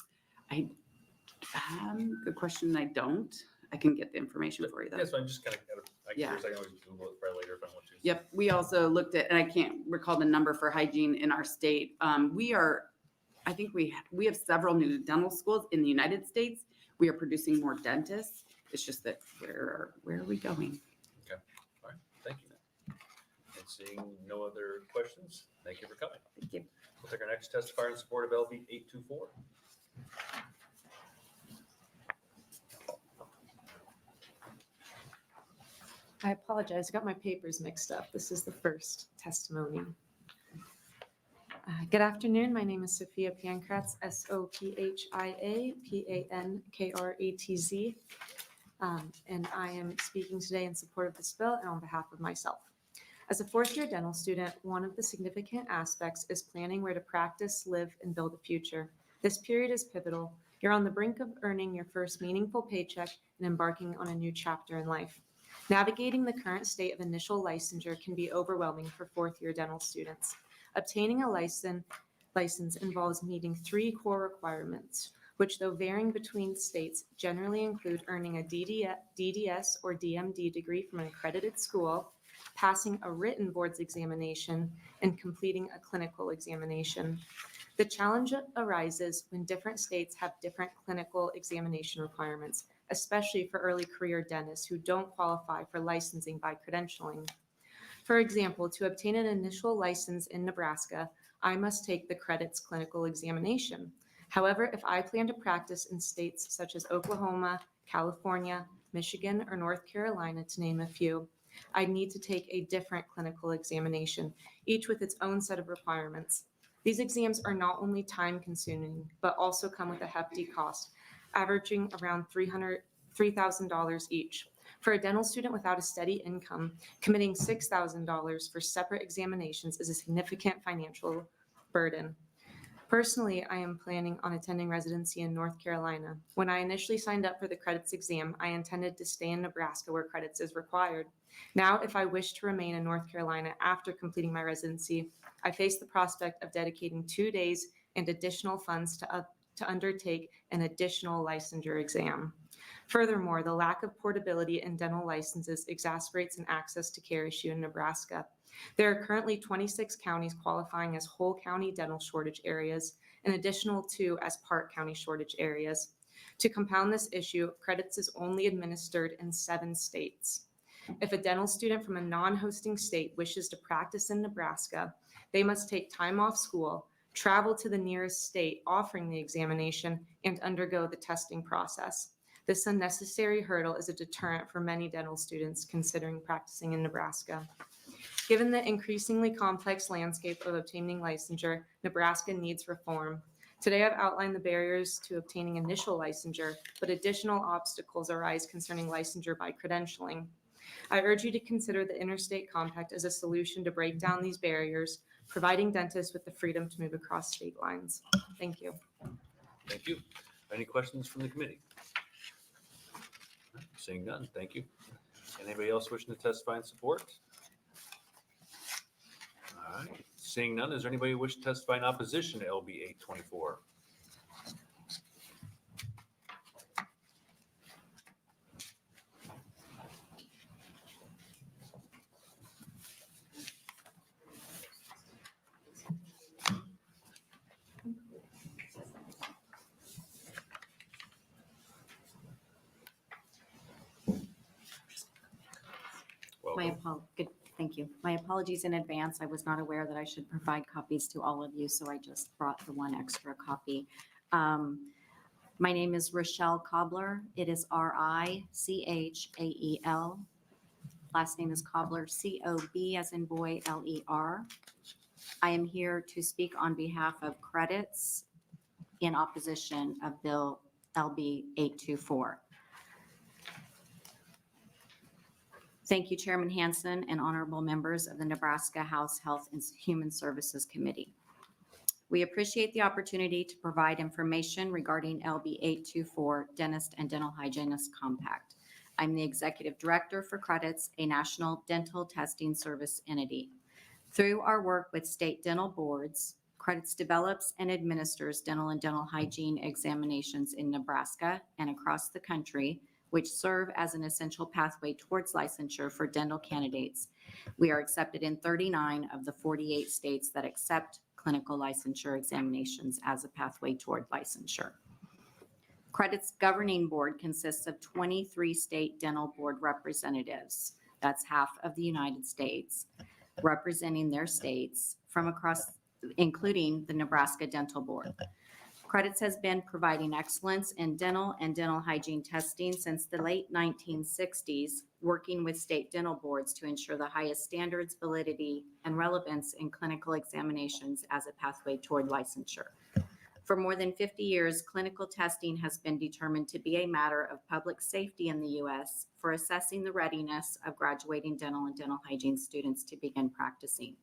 Good question. I don't. I can get the information for you though. That's fine, just kind of, I'm Yeah. curious, I can always Google it probably later if I want to. Yep, we also looked at, and I can't recall the number for hygiene in our state. I think we have several new dental schools in the United States. We are producing more dentists. It's just that where are we going? All right, thank you. And seeing no other questions, thank you for coming. Thank you. We'll take our next testifier in support of LB 824. I apologize, I got my papers mixed up. This is the first testimony. Good afternoon, my name is Sophia Pankratz, Sophia Pankratz. And I am speaking today in support of this bill and on behalf of myself. As a fourth-year dental student, one of the significant aspects is planning where to practice, live, and build a future. This period is pivotal. You're on the brink of earning your first meaningful paycheck and embarking on a new chapter in life. Navigating the current state of initial licensure can be overwhelming for fourth-year dental students. Obtaining a license involves meeting 3 core requirements, which, though varying between states, generally include earning a DDS or DMD degree from an accredited school, passing a written board's examination, and completing a clinical examination. The challenge arises when different states have different clinical examination requirements, especially for early career dentists who don't qualify for licensing by credentialing. For example, to obtain an initial license in Nebraska, I must take the credits clinical examination. However, if I plan to practice in states such as Oklahoma, California, Michigan, or North Carolina, to name a few, I need to take a different clinical examination, each with its own set of requirements. These exams are not only time-consuming, but also come with a hefty cost, averaging around $3,000 each. For a dental student without a steady income, committing $6,000 for separate examinations is a significant financial burden. Personally, I am planning on attending residency in North Carolina. When I initially signed up for the credits exam, I intended to stay in Nebraska where credits is required. Now, if I wish to remain in North Carolina after completing my residency, I face the prospect of dedicating 2 days and additional funds to undertake an additional licensure exam. Furthermore, the lack of portability in dental licenses exacerbates an access to care issue in Nebraska. There are currently 26 counties qualifying as whole county dental shortage areas, an additional 2 as part county shortage areas. To compound this issue, credits is only administered in 7 states. If a dental student from a non-hosting state wishes to practice in Nebraska, they must take time off school, travel to the nearest state offering the examination, and undergo the testing process. This unnecessary hurdle is a deterrent for many dental students considering practicing in Nebraska. Given the increasingly complex landscape of obtaining licensure, Nebraska needs reform. Today, I've outlined the barriers to obtaining initial licensure, but additional obstacles arise concerning licensure by credentialing. I urge you to consider the Interstate Compact as a solution to break down these barriers, providing dentists with the freedom to move across state lines. Thank you. Thank you. Any questions from the committee? Seeing none, thank you. Anybody else wishing to testify in support? All right, seeing none, is there anybody who wishes to testify in opposition to LB 824? Thank you. My apologies in advance. I was not aware that I should provide copies to all of you, so I just brought the one extra copy. My name is Rochelle Cobbler. It is Richael. Last name is Cobbler, C-O-B as in boy, L-E-R. I am here to speak on behalf of credits in opposition of Bill LB 824. Thank you, Chairman Hansen and honorable members of the Nebraska House Health and Human Services Committee. We appreciate the opportunity to provide information regarding LB 824 Dentist and Dental Hygienist Compact. I'm the Executive Director for Credits, a national dental testing service entity. Through our work with state dental boards, Credits develops and administers dental and dental hygiene examinations in Nebraska and across the country which serve as an essential pathway towards licensure for dental candidates. We are accepted in 39 of the 48 states that accept clinical licensure examinations as a pathway toward licensure. Credit's governing board consists of 23 state dental board representatives. That's half of the United States, representing their states from across, including the Nebraska Dental Board. Credits has been providing excellence in dental and dental hygiene testing since the late 1960s, working with state dental boards to ensure the highest standards, validity, and relevance in clinical examinations as a pathway toward licensure. For more than 50 years, clinical testing has been determined to be a matter of public safety in the U.S. for assessing the readiness of graduating dental and dental hygiene students to begin practicing.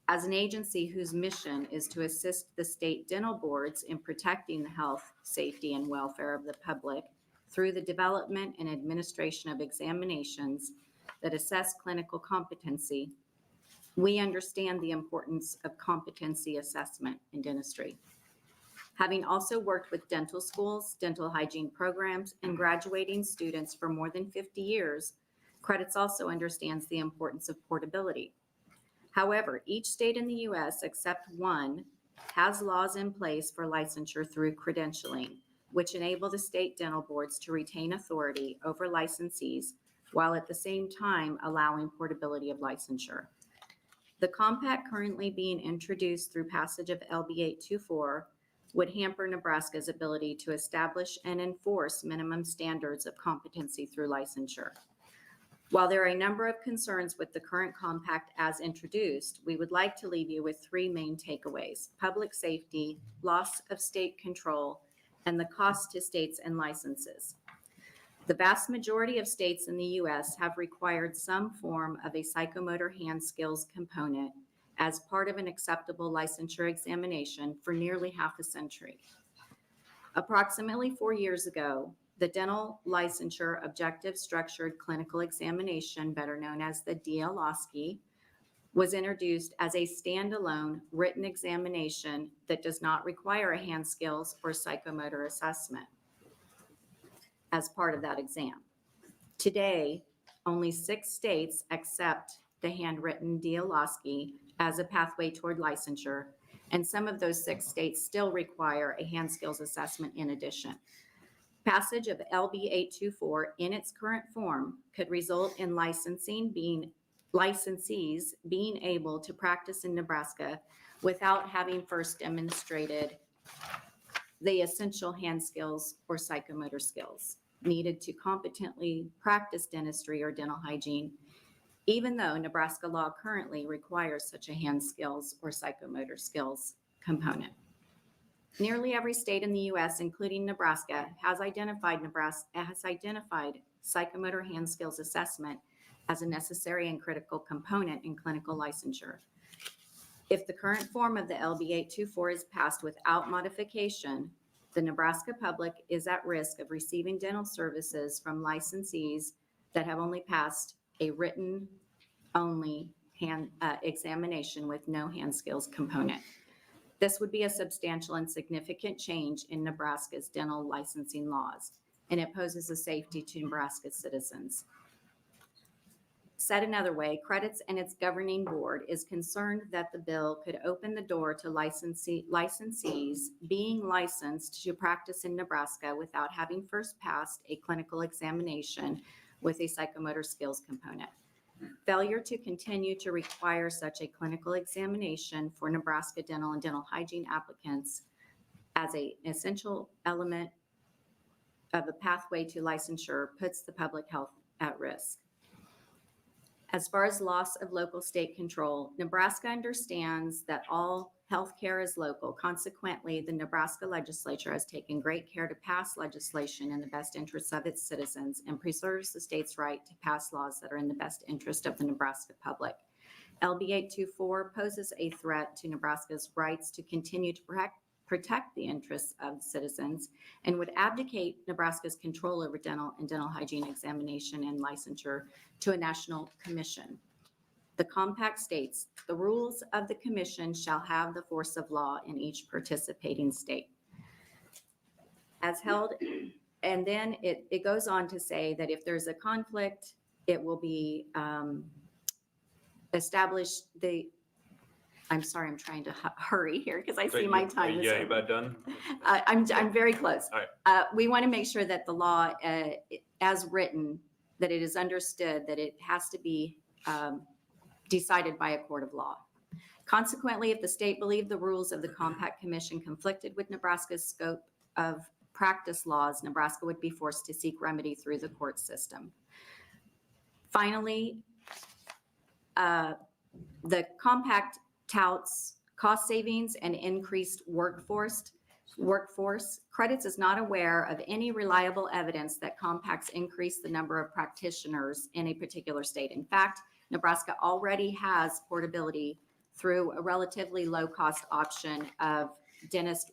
As an agency whose mission is to assist the state dental boards in protecting the health, safety, and welfare of the public through the development and administration of examinations that assess clinical competency, we understand the importance of competency assessment in dentistry. Having also worked with dental schools, dental hygiene programs, and graduating students for more than 50 years, Credits also understands the importance of portability. However, each state in the U.S. except one has laws in place for licensure through credentialing, which enable the state dental boards to retain authority over licensees while at the same time allowing portability of licensure. The compact currently being introduced through passage of LB 824 would hamper Nebraska's ability to establish and enforce minimum standards of competency through licensure. While there are a number of concerns with the current compact as introduced, we would like to leave you with three main takeaways: public safety, loss of state control, and the cost to states and licenses. The vast majority of states in the U.S. have required some form of a psychomotor hand skills component as part of an acceptable licensure examination for nearly half a century. Approximately 4 years ago, the Dental Licensure Objective Structured Clinical Examination, better known as the DLOSCE, was introduced as a standalone written examination that does not require a hand skills or psychomotor assessment as part of that exam. Today, only 6 states accept the handwritten DLOSCE as a pathway toward licensure, and some of those 6 states still require a hand skills assessment in addition. Passage of LB 824 in its current form could result in licensees being able to practice in Nebraska without having first demonstrated the essential hand skills or psychomotor skills needed to competently practice dentistry or dental hygiene, even though Nebraska law currently requires such a hand skills or psychomotor skills component. Nearly every state in the U.S., including Nebraska, has identified psychomotor hand skills assessment as a necessary and critical component in clinical licensure. If the current form of the LB 824 is passed without modification, the Nebraska public is at risk of receiving dental services from licensees that have only passed a written-only hand examination with no hand skills component. This would be a substantial and significant change in Nebraska's dental licensing laws, and it poses a safety to Nebraska's citizens. Said another way, Credits and its governing board is concerned that the bill could open the door to licensees being licensed to practice in Nebraska without having first passed a clinical examination with a psychomotor skills component. Failure to continue to require such a clinical examination for Nebraska dental and dental hygiene applicants as an essential element of a pathway to licensure puts the public health at risk. As far as loss of local state control, Nebraska understands that all healthcare is local. Consequently, the Nebraska Legislature has taken great care to pass legislation in the best interests of its citizens and preserves the state's right to pass laws that are in the best interest of the Nebraska public. LB 824 poses a threat to Nebraska's rights to continue to protect the interests of citizens and would abdicate Nebraska's control over dental and dental hygiene examination and licensure to a national commission. The compact states, the rules of the commission shall have the force of law in each participating state. As held And then it goes on to say that if there's a conflict, it will be established I'm sorry, I'm trying to hurry here because I see my time is Yeah, over. you about done? I'm very close. All right. We want to make sure that the law, as written, that it is understood that it has to be decided by a court of law. Consequently, if the state believed the rules of the Compact Commission conflicted with Nebraska's scope of practice laws, Nebraska would be forced to seek remedy through the court system. Finally, the Compact touts cost savings and increased workforce. Credits is not aware of any reliable evidence that compacts increase the number of practitioners in a particular state. In fact, Nebraska already has portability through a relatively low-cost option of dentist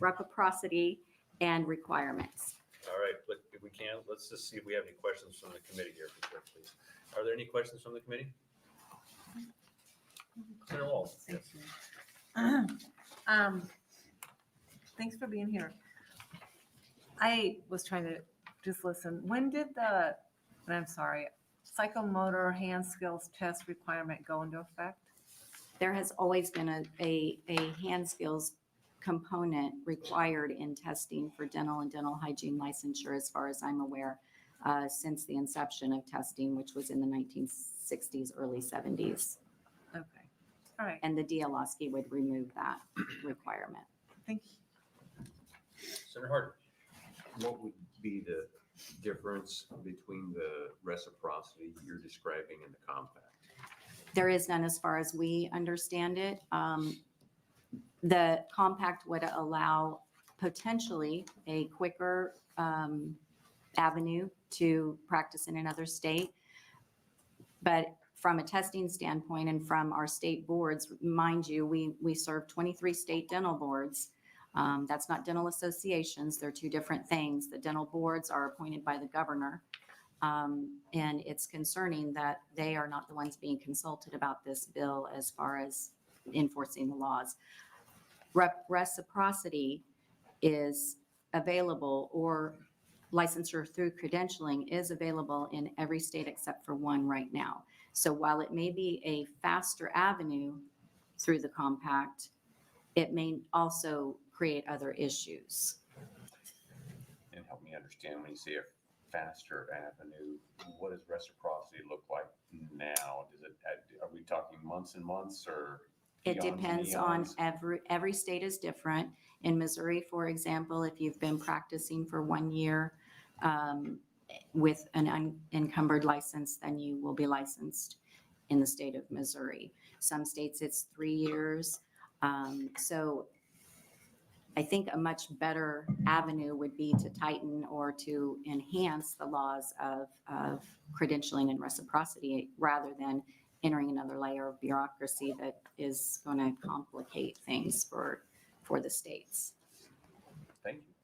reciprocity and requirements. All right, look, if we can, let's just see if we have any questions from the committee here, please. Are there any questions from the committee? Senator Walz. Thank you. Thanks for being here. I was trying to just listen. When did the, and I'm sorry, psychomotor hand skills test requirement go into effect? There has always been a hand skills component required in testing for dental and dental hygiene licensure, as far as I'm aware, since the inception of testing, which was in the 1960s, early 70s. Okay, all right, And the DLOSCI would remove that requirement. thank you. Senator Harden. What would be the difference between the reciprocity you're describing and the compact? There is none as far as we understand it. The compact would allow potentially a quicker avenue to practice in another state. But from a testing standpoint and from our state boards, mind you, we serve 23 state dental boards. That's not dental associations. They're two different things. The dental boards are appointed by the governor. And it's concerning that they are not the ones being consulted about this bill as far as enforcing the laws. Reciprocity is available, or licensure through credentialing is available in every state except for one right now. So while it may be a faster avenue through the compact, it may also create other issues. And help me understand, when you say a faster avenue, what does reciprocity look like now? Are we talking months and months, or? It eons and depends on eons? every state is different. In Missouri, for example, if you've been practicing for 1 year with an unencumbered license, then you will be licensed in the state of Missouri. Some states it's 3 years. So I think a much better avenue would be to tighten or to enhance the laws of credentialing and reciprocity rather than entering another layer of bureaucracy that is going to complicate things for the states. Thank you.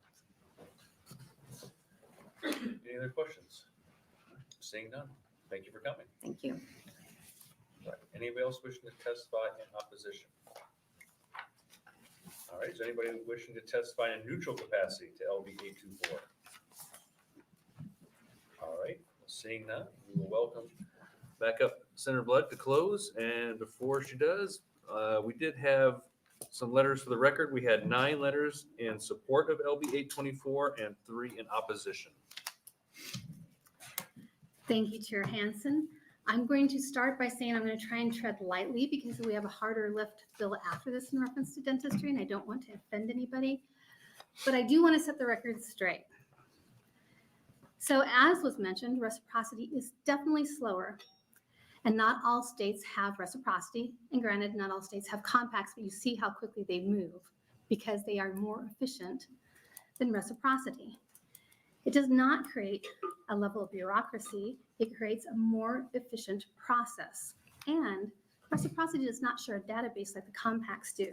Any other questions? Seeing none, thank you for coming. Thank you. Right. Anybody else wishing to testify in opposition? All right, is there anybody wishing to testify in neutral capacity to LB 824? All right, seeing none, we will welcome back up Senator Blood to close. And before she does, we did have some letters for the record. We had 9 letters in support of LB 824 and 3 in opposition. Thank you, Chair Hansen. I'm going to start by saying I'm going to try and tread lightly because we have a harder lift bill after this in reference to dentistry, and I don't want to offend anybody. But I do want to set the record straight. So as was mentioned, reciprocity is definitely slower, and not all states have reciprocity. And granted, not all states have compacts, but you see how quickly they move because they are more efficient than reciprocity. It does not create a level of bureaucracy. It creates a more efficient process. And reciprocity does not share a database like the compacts do.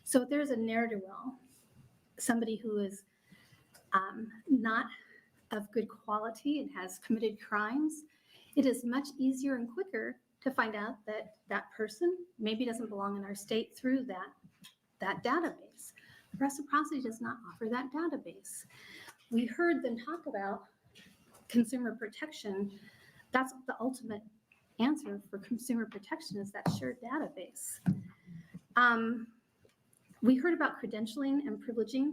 So if there's a ne'er-do-well, somebody who is not of good quality and has committed crimes, it is much easier and quicker to find out that that person maybe doesn't belong in our state through that database. Reciprocity does not offer that database. We heard them talk about consumer protection. That's the ultimate answer for consumer protection, is that shared database. We heard about credentialing and privileging.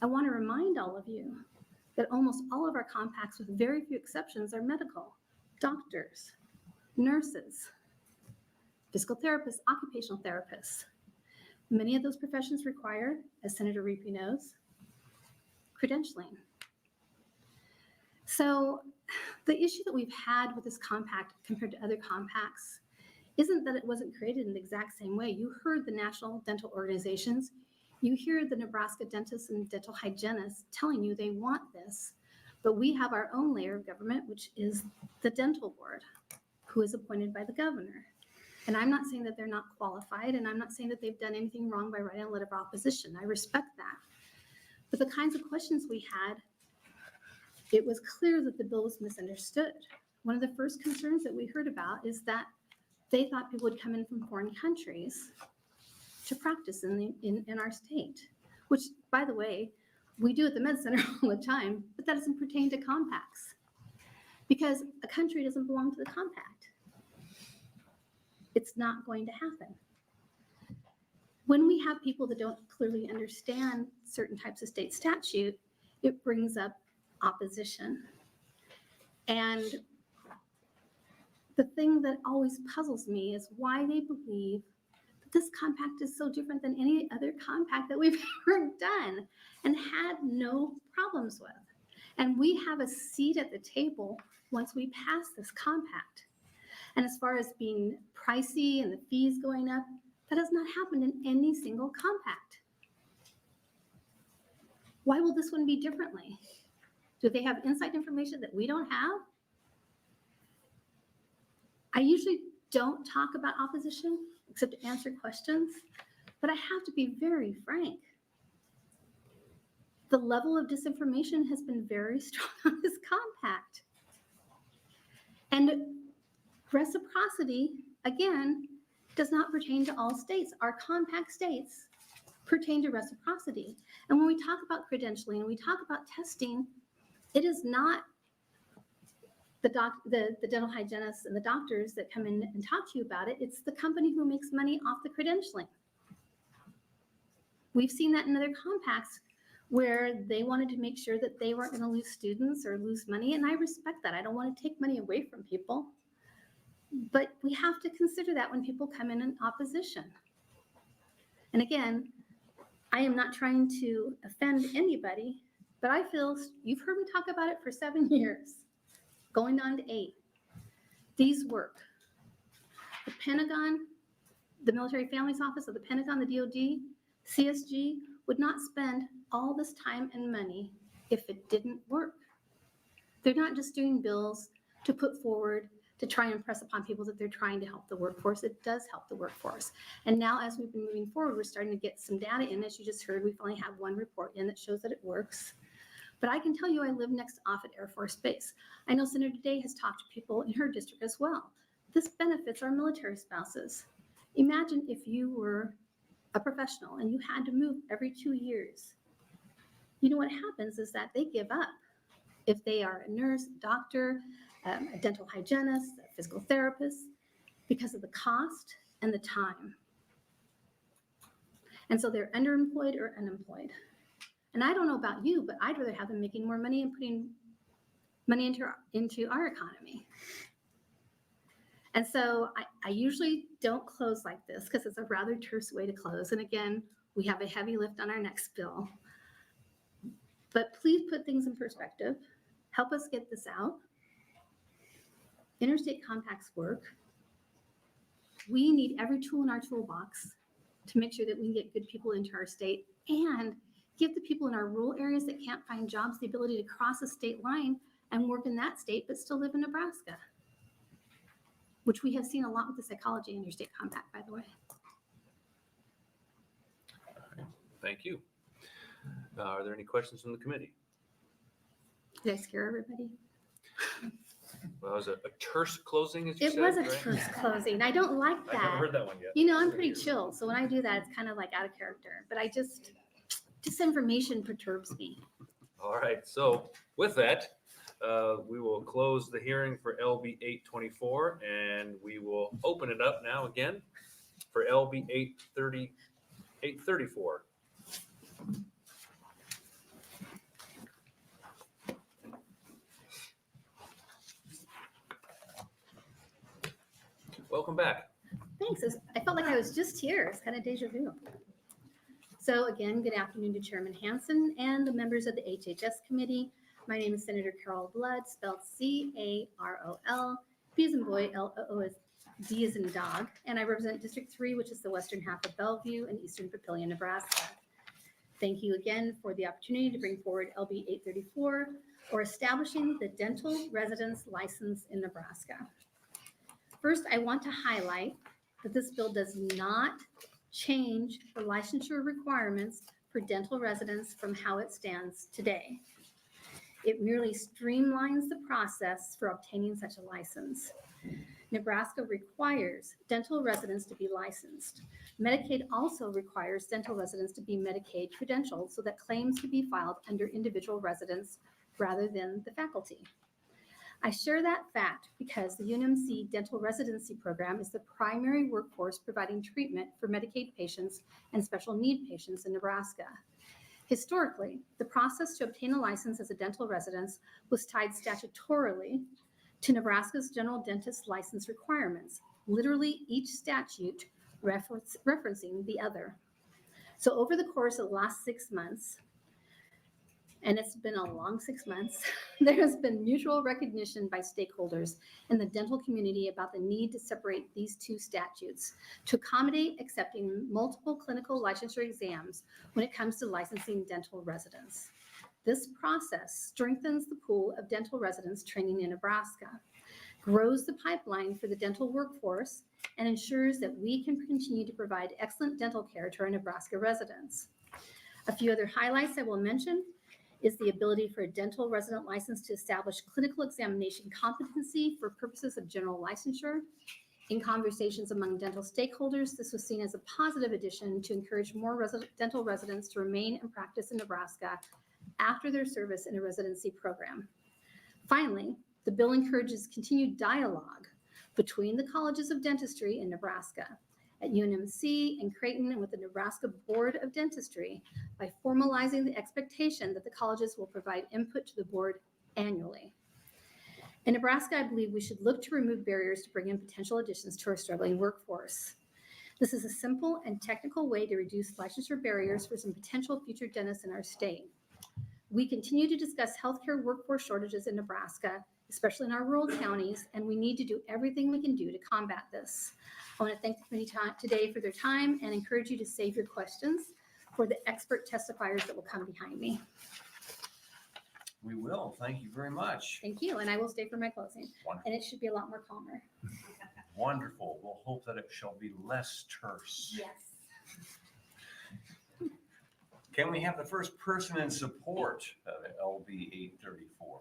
I want to remind all of you that almost all of our compacts, with very few exceptions, are medical. Doctors, nurses, physical therapists, occupational therapists. Many of those professions require, as Senator Reapy knows, credentialing. So the issue that we've had with this compact compared to other compacts isn't that it wasn't created in the exact same way. You heard the national dental organizations. You hear the Nebraska dentists and dental hygienists telling you they want this, but we have our own layer of government, which is the dental board, who is appointed by the governor. And I'm not saying that they're not qualified, and I'm not saying that they've done anything wrong by writing a letter of opposition. I respect that. But the kinds of questions we had, it was clear that the bill was misunderstood. One of the first concerns that we heard about is that they thought people would come in from foreign countries to practice in our state, which, by the way, we do at the Med Center all the time, but that doesn't pertain to compacts because a country doesn't belong to the compact. It's not going to happen. When we have people that don't clearly understand certain types of state statute, it brings up opposition. And the thing that always puzzles me is why they believe that this compact is so different than any other compact that we've ever done and had no problems with. And we have a seat at the table once we pass this compact. And as far as being pricey and the fees going up, that has not happened in any single compact. Why will this one be differently? Do they have inside information that we don't have? I usually don't talk about opposition except to answer questions, but I have to be very frank. The level of disinformation has been very strong on this compact. And reciprocity, again, does not pertain to all states. Our compact states pertain to reciprocity. And when we talk about credentialing and we talk about testing, it is not the dental hygienists and the doctors that come in and talk to you about it. It's the company who makes money off the credentialing. We've seen that in other compacts where they wanted to make sure that they weren't going to lose students or lose money. And I respect that. I don't want to take money away from people. But we have to consider that when people come in opposition. And again, I am not trying to offend anybody, but I feel you've heard me talk about it for 7 years, going on to 8. These work. The Pentagon, the Military Families Office of the Pentagon, the DOD, CSG would not spend all this time and money if it didn't work. They're not just doing bills to put forward to try and impress upon people that they're trying to help the workforce. It does help the workforce. And now as we've been moving forward, we're starting to get some data in. As you just heard, we finally have one report in that shows that it works. But I can tell you I live next to Offutt Air Force Base. I know Senator Day has talked to people in her district as well. This benefits our military spouses. Imagine if you were a professional and you had to move every 2 years. You know what happens is that they give up. If they are a nurse, doctor, a dental hygienist, a physical therapist, because of the cost and the time. And so they're underemployed or unemployed. And I don't know about you, but I'd rather have them making more money and putting money into our economy. And so I usually don't close like this because it's a rather terse way to close. And again, we have a heavy lift on our next bill. But please put things in perspective. Help us get this out. Interstate compacts work. We need every tool in our toolbox to make sure that we can get good people into our state and give the people in our rural areas that can't find jobs the ability to cross a state line and work in that state but still live in Nebraska, which we have seen a lot with the psychology interstate compact, by the way. Thank you. Are there any questions from the committee? Did I scare everybody? Well, it was a terse closing, as you It said. was a right? terse closing. I don't like I never that. heard that one yet. You know, I'm pretty chill. So when I do that, it's kind of like out of character. But I just, Disinformation perturbs me. All right, so with that, we will close the hearing for LB 824 and we will open it up now again for LB 834. Welcome back. Thanks. I felt like I was just here. It's kind of deja vu. So again, good afternoon to Chairman Hansen and the members of the HHS committee. My name is Senator Carol Blood, spelled C-A-R-O-L, B as in boy, L-O-O as D as in dog, and I represent District 3, which is the western half of Bellevue and eastern Papillion, Nebraska. Thank you again for the opportunity to bring forward LB 834, or establishing the dental residence license in Nebraska. First, I want to highlight that this bill does not change the licensure requirements for dental residents from how it stands today. It merely streamlines the process for obtaining such a license. Nebraska requires dental residents to be licensed. Medicaid also requires dental residents to be Medicaid credentialed so that claims can be filed under individual residents rather than the faculty. I share that fact because the UNMC Dental Residency Program is the primary workforce providing treatment for Medicaid patients and special need patients in Nebraska. Historically, the process to obtain a license as a dental resident was tied statutorily to Nebraska's general dentist license requirements, literally each statute referencing the other. So over the course of the last 6 months, and it's been a long 6 months, there has been mutual recognition by stakeholders in the dental community about the need to separate these two statutes to accommodate accepting multiple clinical licensure exams when it comes to licensing dental residents. This process strengthens the pool of dental residents training in Nebraska, grows the pipeline for the dental workforce, and ensures that we can continue to provide excellent dental care to our Nebraska residents. A few other highlights I will mention is the ability for a dental resident license to establish clinical examination competency for purposes of general licensure. In conversations among dental stakeholders, this was seen as a positive addition to encourage more dental residents to remain and practice in Nebraska after their service in a residency program. Finally, the bill encourages continued dialogue between the colleges of dentistry in Nebraska, at UNMC and Creighton, and with the Nebraska Board of Dentistry by formalizing the expectation that the colleges will provide input to the board annually. In Nebraska, I believe we should look to remove barriers to bring in potential additions to our struggling workforce. This is a simple and technical way to reduce licensure barriers for some potential future dentists in our state. We continue to discuss healthcare workforce shortages in Nebraska, especially in our rural counties, and we need to do everything we can do to combat this. I want to thank the committee today for their time and encourage you to save your questions for the expert testifiers that will come behind me. We will. Thank you very much. Thank you, and I will stay for my closing. Wonderful. And it should be a lot more calmer. Wonderful. We'll hope that it shall be less terse. Yes. Can we have the first person in support of LB 834?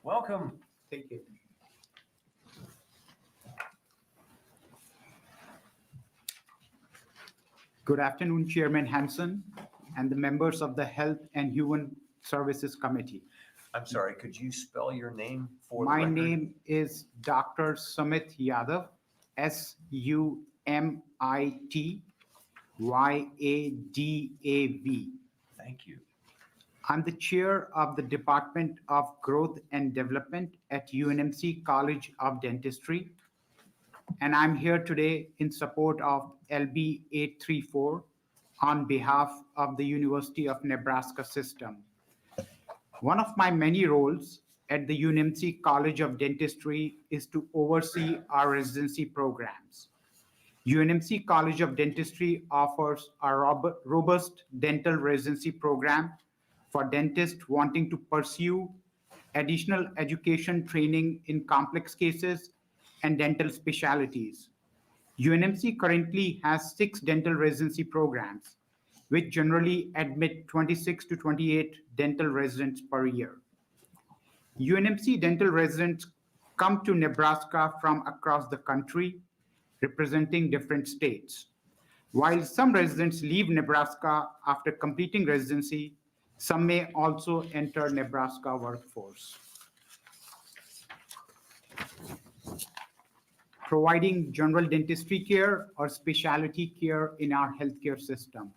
Welcome. Thank you. Good afternoon, Chairman Hansen and the members of the Health and Human Services Committee. I'm sorry, could you spell your name for the My record? name is Dr. Sumit Yadav, S-U-M-I-T-Y-A-D-A-V. Thank you. I'm the chair of the Department of Growth and Development at UNMC College of Dentistry. And I'm here today in support of LB 834 on behalf of the University of Nebraska system. One of my many roles at the UNMC College of Dentistry is to oversee our residency programs. UNMC College of Dentistry offers a robust dental residency program for dentists wanting to pursue additional education training in complex cases and dental specialties. UNMC currently has 6 dental residency programs, which generally admit 26 to 28 dental residents per year. UNMC dental residents come to Nebraska from across the country, representing different states. While some residents leave Nebraska after completing residency, some may also enter Nebraska workforce. Providing general dentistry care or specialty care in our healthcare system.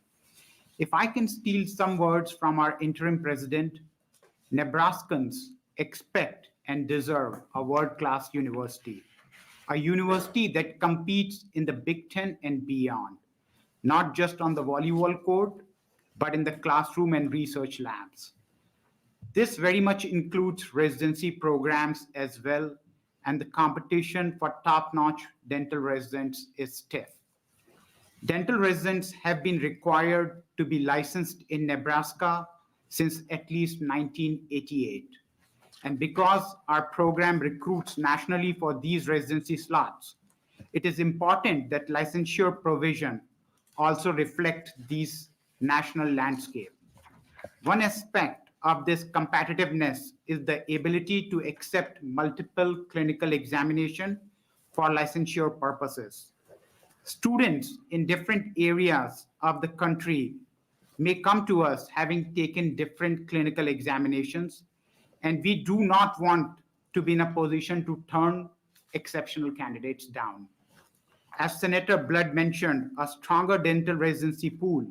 If I can steal some words from our interim president, Nebraskans expect and deserve a world-class university, a university that competes in the Big Ten and beyond, not just on the volleyball court, but in the classroom and research labs. This very much includes residency programs as well, and the competition for top-notch dental residents is stiff. Dental residents have been required to be licensed in Nebraska since at least 1988. And because our program recruits nationally for these residency slots, it is important that licensure provision also reflect these national landscape. One aspect of this competitiveness is the ability to accept multiple clinical examination for licensure purposes. Students in different areas of the country may come to us having taken different clinical examinations, and we do not want to be in a position to turn exceptional candidates down. As Senator Blood mentioned, a stronger dental residency pool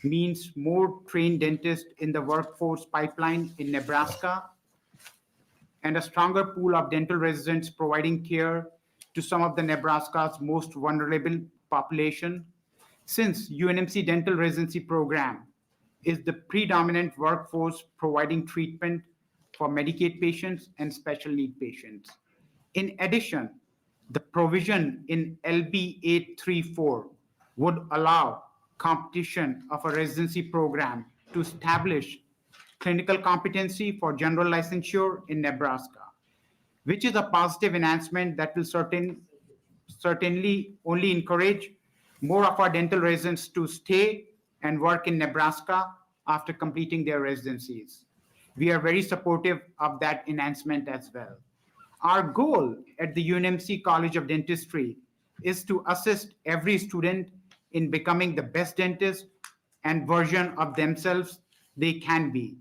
means more trained dentists in the workforce pipeline in Nebraska, and a stronger pool of dental residents providing care to some of the Nebraska's most vulnerable population, since UNMC dental residency program is the predominant workforce providing treatment for Medicaid patients and special need patients. In addition, the provision in LB 834 would allow competition of a residency program to establish clinical competency for general licensure in Nebraska, which is a positive enhancement that will certainly only encourage more of our dental residents to stay and work in Nebraska after completing their residencies. We are very supportive of that enhancement as well. Our goal at the UNMC College of Dentistry is to assist every student in becoming the best dentist and version of themselves they can be,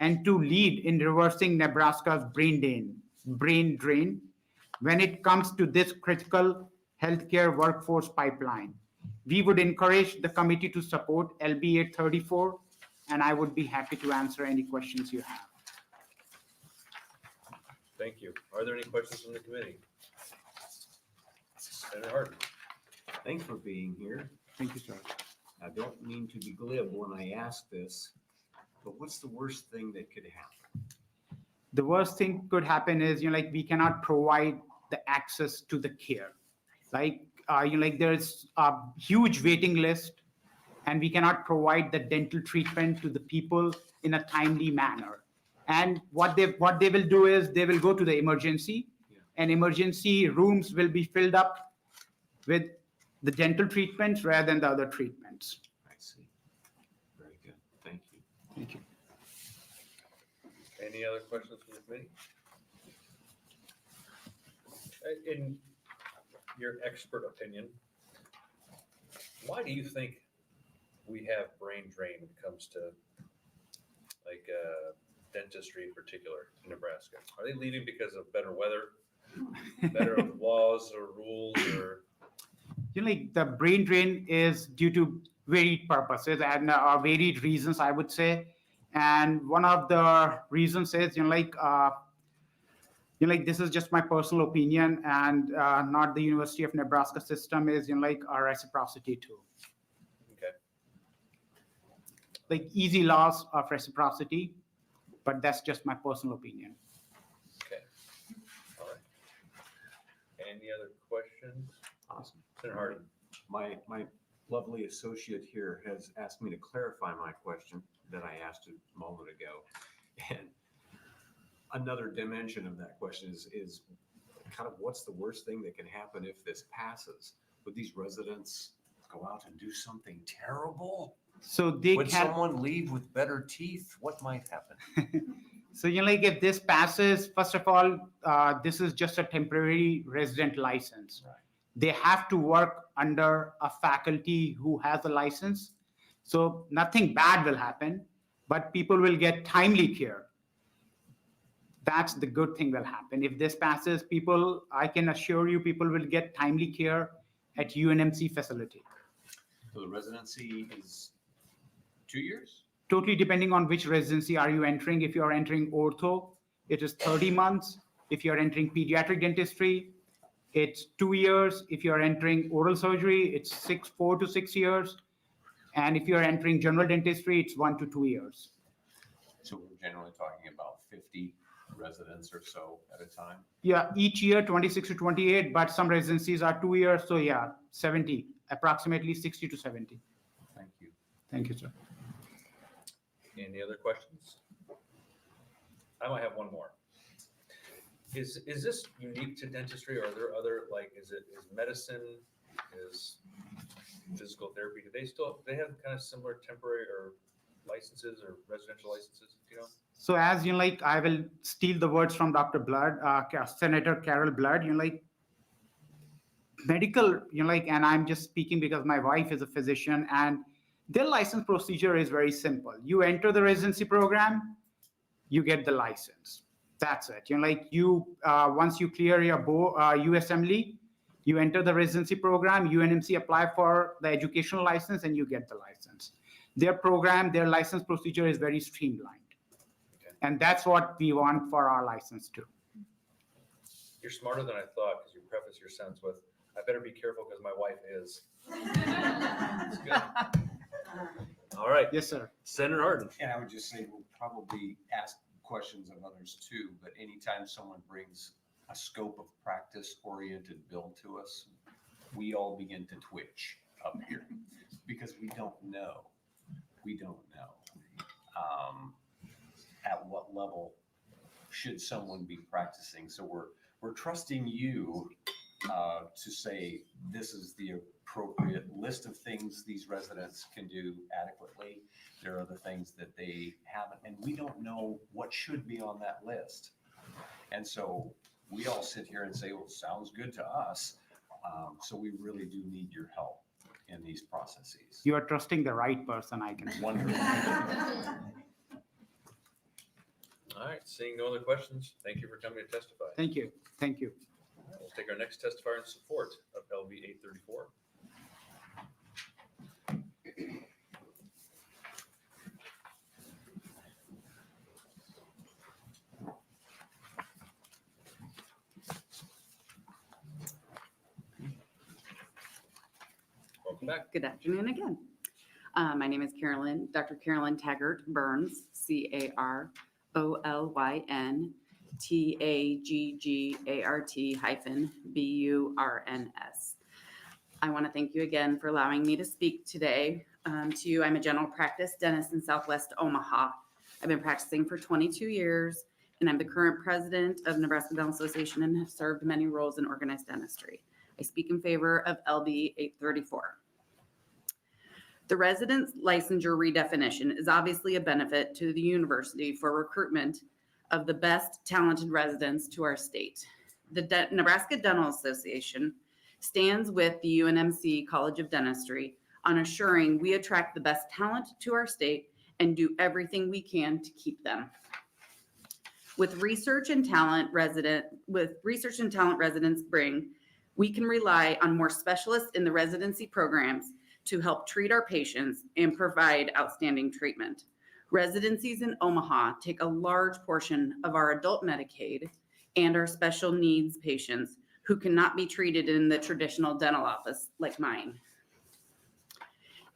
and to lead in reversing Nebraska's brain drain when it comes to this critical healthcare workforce pipeline. We would encourage the committee to support LB 834, and I would be happy to answer any questions you have. Thank you. Are there any questions from the committee? Senator Harden. Thanks for being here. Thank you, sir. I don't mean to be glib when I ask this, but what's the worst thing that could happen? The worst thing could happen is, we cannot provide the access to the care. There's a huge waiting list, and we cannot provide the dental treatment to the people in a timely manner. And what they will do is they will go to the emergency, and emergency rooms will be filled up with the dental treatments rather than the other treatments. I see. Very good. Thank you. Thank you. Any other questions from the committee? In your expert opinion, why do you think we have brain drain when it comes to dentistry in particular in Nebraska? Are they leaving because of better weather, better laws or rules, or? The brain drain is due to varied purposes and varied reasons, I would say. And one of the reasons is, this is just my personal opinion and not the University of Nebraska system, is, our reciprocity too. Okay. Easy laws of reciprocity, but that's just my personal opinion. Okay. All right. Any other questions? Awesome. Senator Harden. My lovely associate here has asked me to clarify my question that I asked a moment ago. And another dimension of that question is kind of what's the worst thing that can happen if this passes? Would these residents go out and do something terrible? So they Would can. someone leave with better teeth? What might happen? So, if this passes, first of all, this is just a temporary resident license. Right. they have to work under a faculty who has a license. So nothing bad will happen, but people will get timely care. That's the good thing will happen. If this passes, people, I can assure you, people will get timely care at UNMC facility. So the residency is 2 years? Totally depending on which residency are you entering. If you are entering ortho, it is 30 months. If you are entering pediatric dentistry, it's 2 years. If you are entering oral surgery, it's 4 to 6 years. And if you are entering general dentistry, it's 1 to 2 years. So we're generally talking about 50 residents or so at a time? Yeah, each year 26 to 28, but some residencies are 2 years. So yeah, 70, approximately 60 to 70. Thank you. Thank you, sir. Any other questions? I might have one more. Is this unique to dentistry, or are there other, like, is medicine, is physical therapy, do they have kind of similar temporary or licenses or residential licenses, you know? So as you know, like, I will steal the words from Dr. Blood, Senator Carol Blood, you know, like, medical, you know, like, and I'm just speaking because my wife is a physician, and their license procedure is very simple. You enter the residency program, you get the license. That's it. You know, like, once you clear your USMLE, you enter the residency program, UNMC apply for the educational license, and you get the license. Their program, their license procedure is very streamlined. Okay. And that's what we want for our license too. You're smarter than I thought, because you preface your sentence with, I better be careful because my wife is. That's good. All right. Yes, sir. Senator Arden. And I would just say we'll probably ask questions of others too, but anytime someone brings a scope of practice-oriented bill to us, we all begin to twitch up here because we don't know. We don't know at what level should someone be practicing. So we're trusting you to say this is the appropriate list of things these residents can do adequately. There are other things that they haven't, and we don't know what should be on that list. And so we all sit here and say, well, sounds good to us. So we really do need your help in these processes. You are trusting the right person, I can say. Wonderful. All right, seeing no other questions, thank you for coming to testify. Thank you. Thank you. All right, we'll take our next testifier in support of LB 834. Welcome back. Good afternoon again. My name is Dr. Carolyn Taggart Burns, CarolynTaggart-BURNS. I want to thank you again for allowing me to speak today to you. I'm a general practice dentist in Southwest Omaha. I've been practicing for 22 years, and I'm the current president of Nebraska Dental Association and have served many roles in organized dentistry. I speak in favor of LB 834. The residence licensure redefinition is obviously a benefit to the university for recruitment of the best talented residents to our state. The Nebraska Dental Association stands with the UNMC College of Dentistry on assuring we attract the best talent to our state and do everything we can to keep them. With research and talent residents bring, we can rely on more specialists in the residency programs to help treat our patients and provide outstanding treatment. Residencies in Omaha take a large portion of our adult Medicaid and our special needs patients who cannot be treated in the traditional dental office like mine.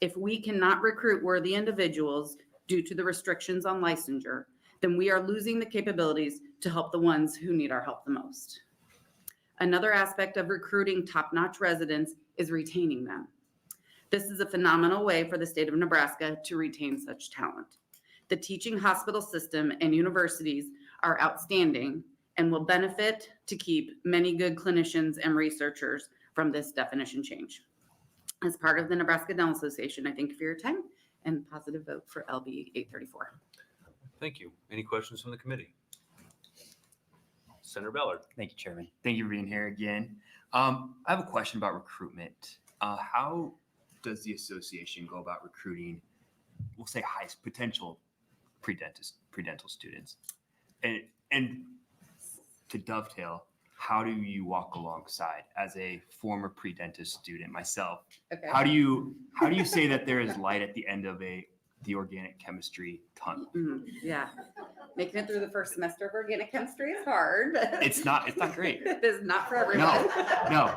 If we cannot recruit worthy individuals due to the restrictions on licensure, then we are losing the capabilities to help the ones who need our help the most. Another aspect of recruiting top-notch residents is retaining them. This is a phenomenal way for the state of Nebraska to retain such talent. The teaching hospital system and universities are outstanding and will benefit to keep many good clinicians and researchers from this definition change. As part of the Nebraska Dental Association, I thank you for your time and positive vote for LB 834. Thank you. Any questions from the committee? Senator Ballard. Thank you, Chairman. Thank you for being here again. I have a question about recruitment. How does the association go about recruiting, we'll say, high potential pre-dental students? And to dovetail, how do you walk alongside as a former pre-dentist student myself? Okay. How do you say that there is light at the end of the organic chemistry tunnel? Yeah. Making it through the first semester of organic chemistry is hard. But It's not great. It is not for everyone. No.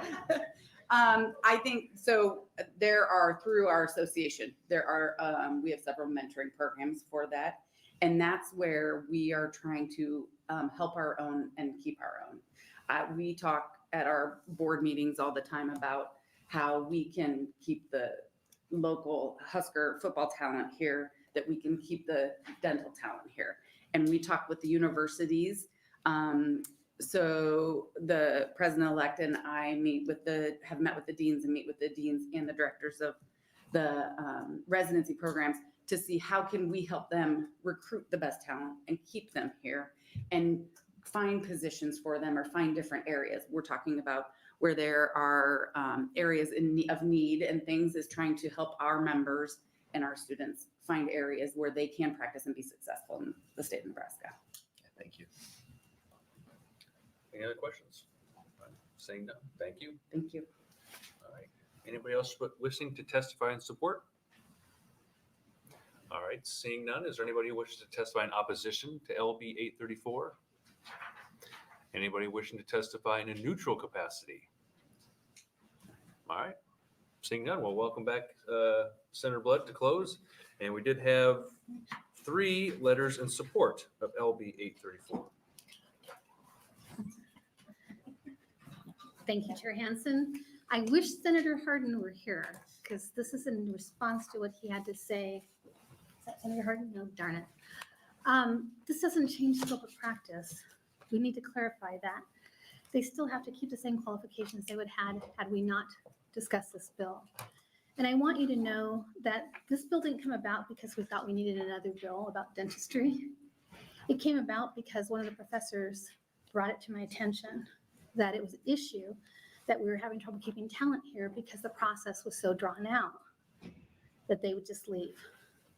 I think so. There are, through our association, we have several mentoring programs for that. And that's where we are trying to help our own and keep our own. We talk at our board meetings all the time about how we can keep the local Husker football talent here, that we can keep the dental talent here. And we talk with the universities. So the president-elect and I have met with the deans and meet with the deans and the directors of the residency programs to see how can we help them recruit the best talent and keep them here and find positions for them or find different areas. We're talking about where there are areas of need and things, is trying to help our members and our students find areas where they can practice and be successful in the state of Nebraska. Thank you. Any other questions? Saying none. Thank you. Thank you. All right. Anybody else wishing to testify in support? All right. Seeing none, is there anybody who wishes to testify in opposition to LB 834? Anybody wishing to testify in a neutral capacity? All right. Seeing none, well, welcome back, Senator Blood, to close. And we did have 3 letters in support of LB 834. Thank you, Chair Hansen. I wish Senator Hardin were here because this is in response to what he had to say. Is that Senator Hardin? No, darn it. This doesn't change scope of practice. We need to clarify that. They still have to keep the same qualifications they would have had we not discussed this bill. And I want you to know that this bill didn't come about because we thought we needed another bill about dentistry. It came about because one of the professors brought it to my attention that it was an issue that we were having trouble keeping talent here because the process was so drawn out that they would just leave.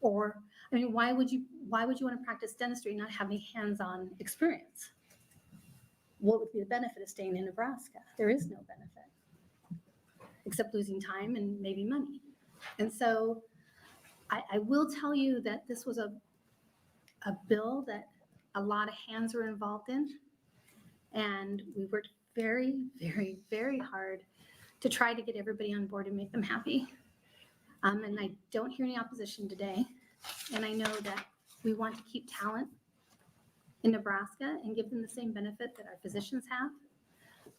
Or, I mean, why would you want to practice dentistry and not have any hands-on experience? What would be the benefit of staying in Nebraska? There is no benefit except losing time and maybe money. And so I will tell you that this was a bill that a lot of hands were involved in. And we worked very, very, very hard to try to get everybody on board and make them happy. And I don't hear any opposition today. And I know that we want to keep talent in Nebraska and give them the same benefit that our physicians have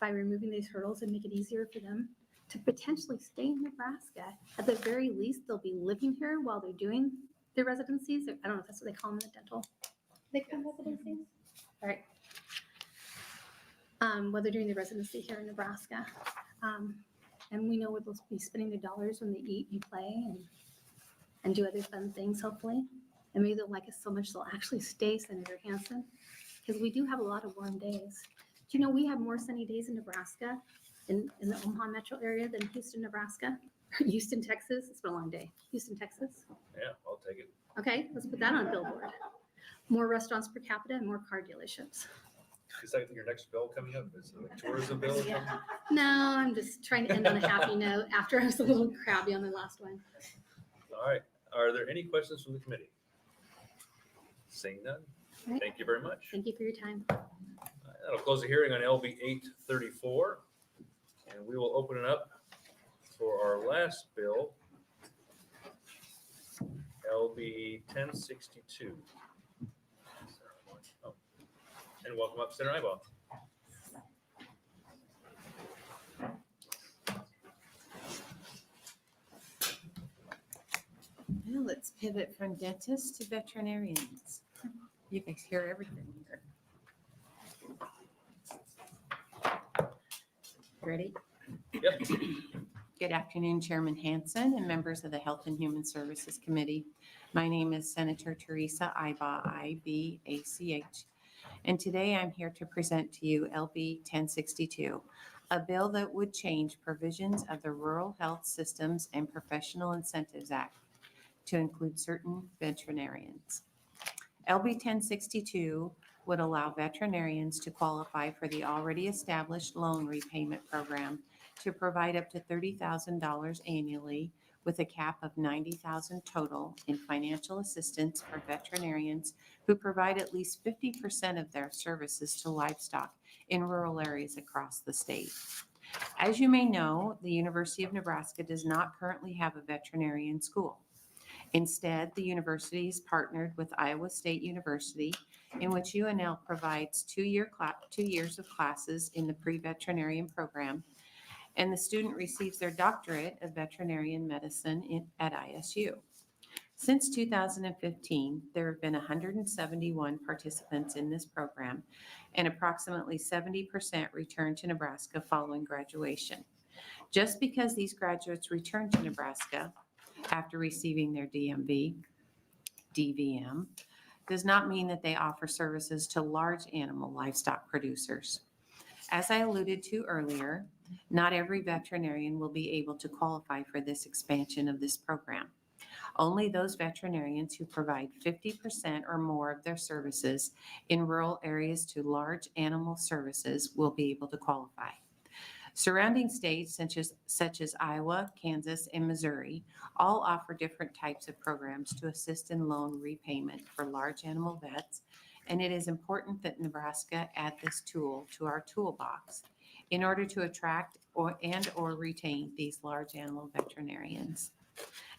by removing these hurdles and make it easier for them to potentially stay in Nebraska. At the very least, they'll be living here while they're doing their residencies. I don't know if that's what they call them in the dental. They call them residencies? All right. While they're doing the residency here in Nebraska. And we know where they'll be spending their dollars when they eat and play and do other fun things, hopefully. And maybe they'll like us so much they'll actually stay, Senator Hansen, because we do have a lot of warm days. Do you know we have more sunny days in Nebraska, in the Omaha metro area, than Houston, Nebraska? Houston, Texas. It's been a long day. Houston, Texas. Yeah, I'll take it. Okay, let's put that on a billboard. More restaurants per capita and more car dealerships. Is that your next bill coming up? Is it a tourism bill or something? No, I'm just trying to end on a happy note after I was a little crabby on the last one. All right. Are there any questions from the committee? Seeing none. All right. Thank you very much. Thank you for your time. That'll close the hearing on LB 834. And we will open it up for our last bill, LB 1062. Oh. And welcome up, Senator Ibach. Well, let's pivot from dentists to veterinarians. You can hear everything here. Ready? Yep. Good afternoon, Chairman Hansen and members of the Health and Human Services Committee. My name is Senator Teresa Ibach, I-B-A-C-H, And today I'm here to present to you LB 1062, a bill that would change provisions of the Rural Health Systems and Professional Incentives Act to include certain veterinarians. LB 1062 would allow veterinarians to qualify for the already established loan repayment program to provide up to $30,000 annually with a cap of $90,000 total in financial assistance for veterinarians who provide at least 50% of their services to livestock in rural areas across the state. As you may know, the University of Nebraska does not currently have a veterinarian school. Instead, the university is partnered with Iowa State University, in which UNL provides 2 years of classes in the pre-veterinarian program, and the student receives their doctorate of veterinarian medicine at ISU. Since 2015, there have been 171 participants in this program, and approximately 70% returned to Nebraska following graduation. Just because these graduates return to Nebraska after receiving their DVM, does not mean that they offer services to large animal livestock producers. As I alluded to earlier, not every veterinarian will be able to qualify for this expansion of this program. Only those veterinarians who provide 50% or more of their services in rural areas to large animal services will be able to qualify. Surrounding states such as Iowa, Kansas, and Missouri all offer different types of programs to assist in loan repayment for large animal vets, and it is important that Nebraska add this tool to our toolbox in order to attract or retain these large animal veterinarians.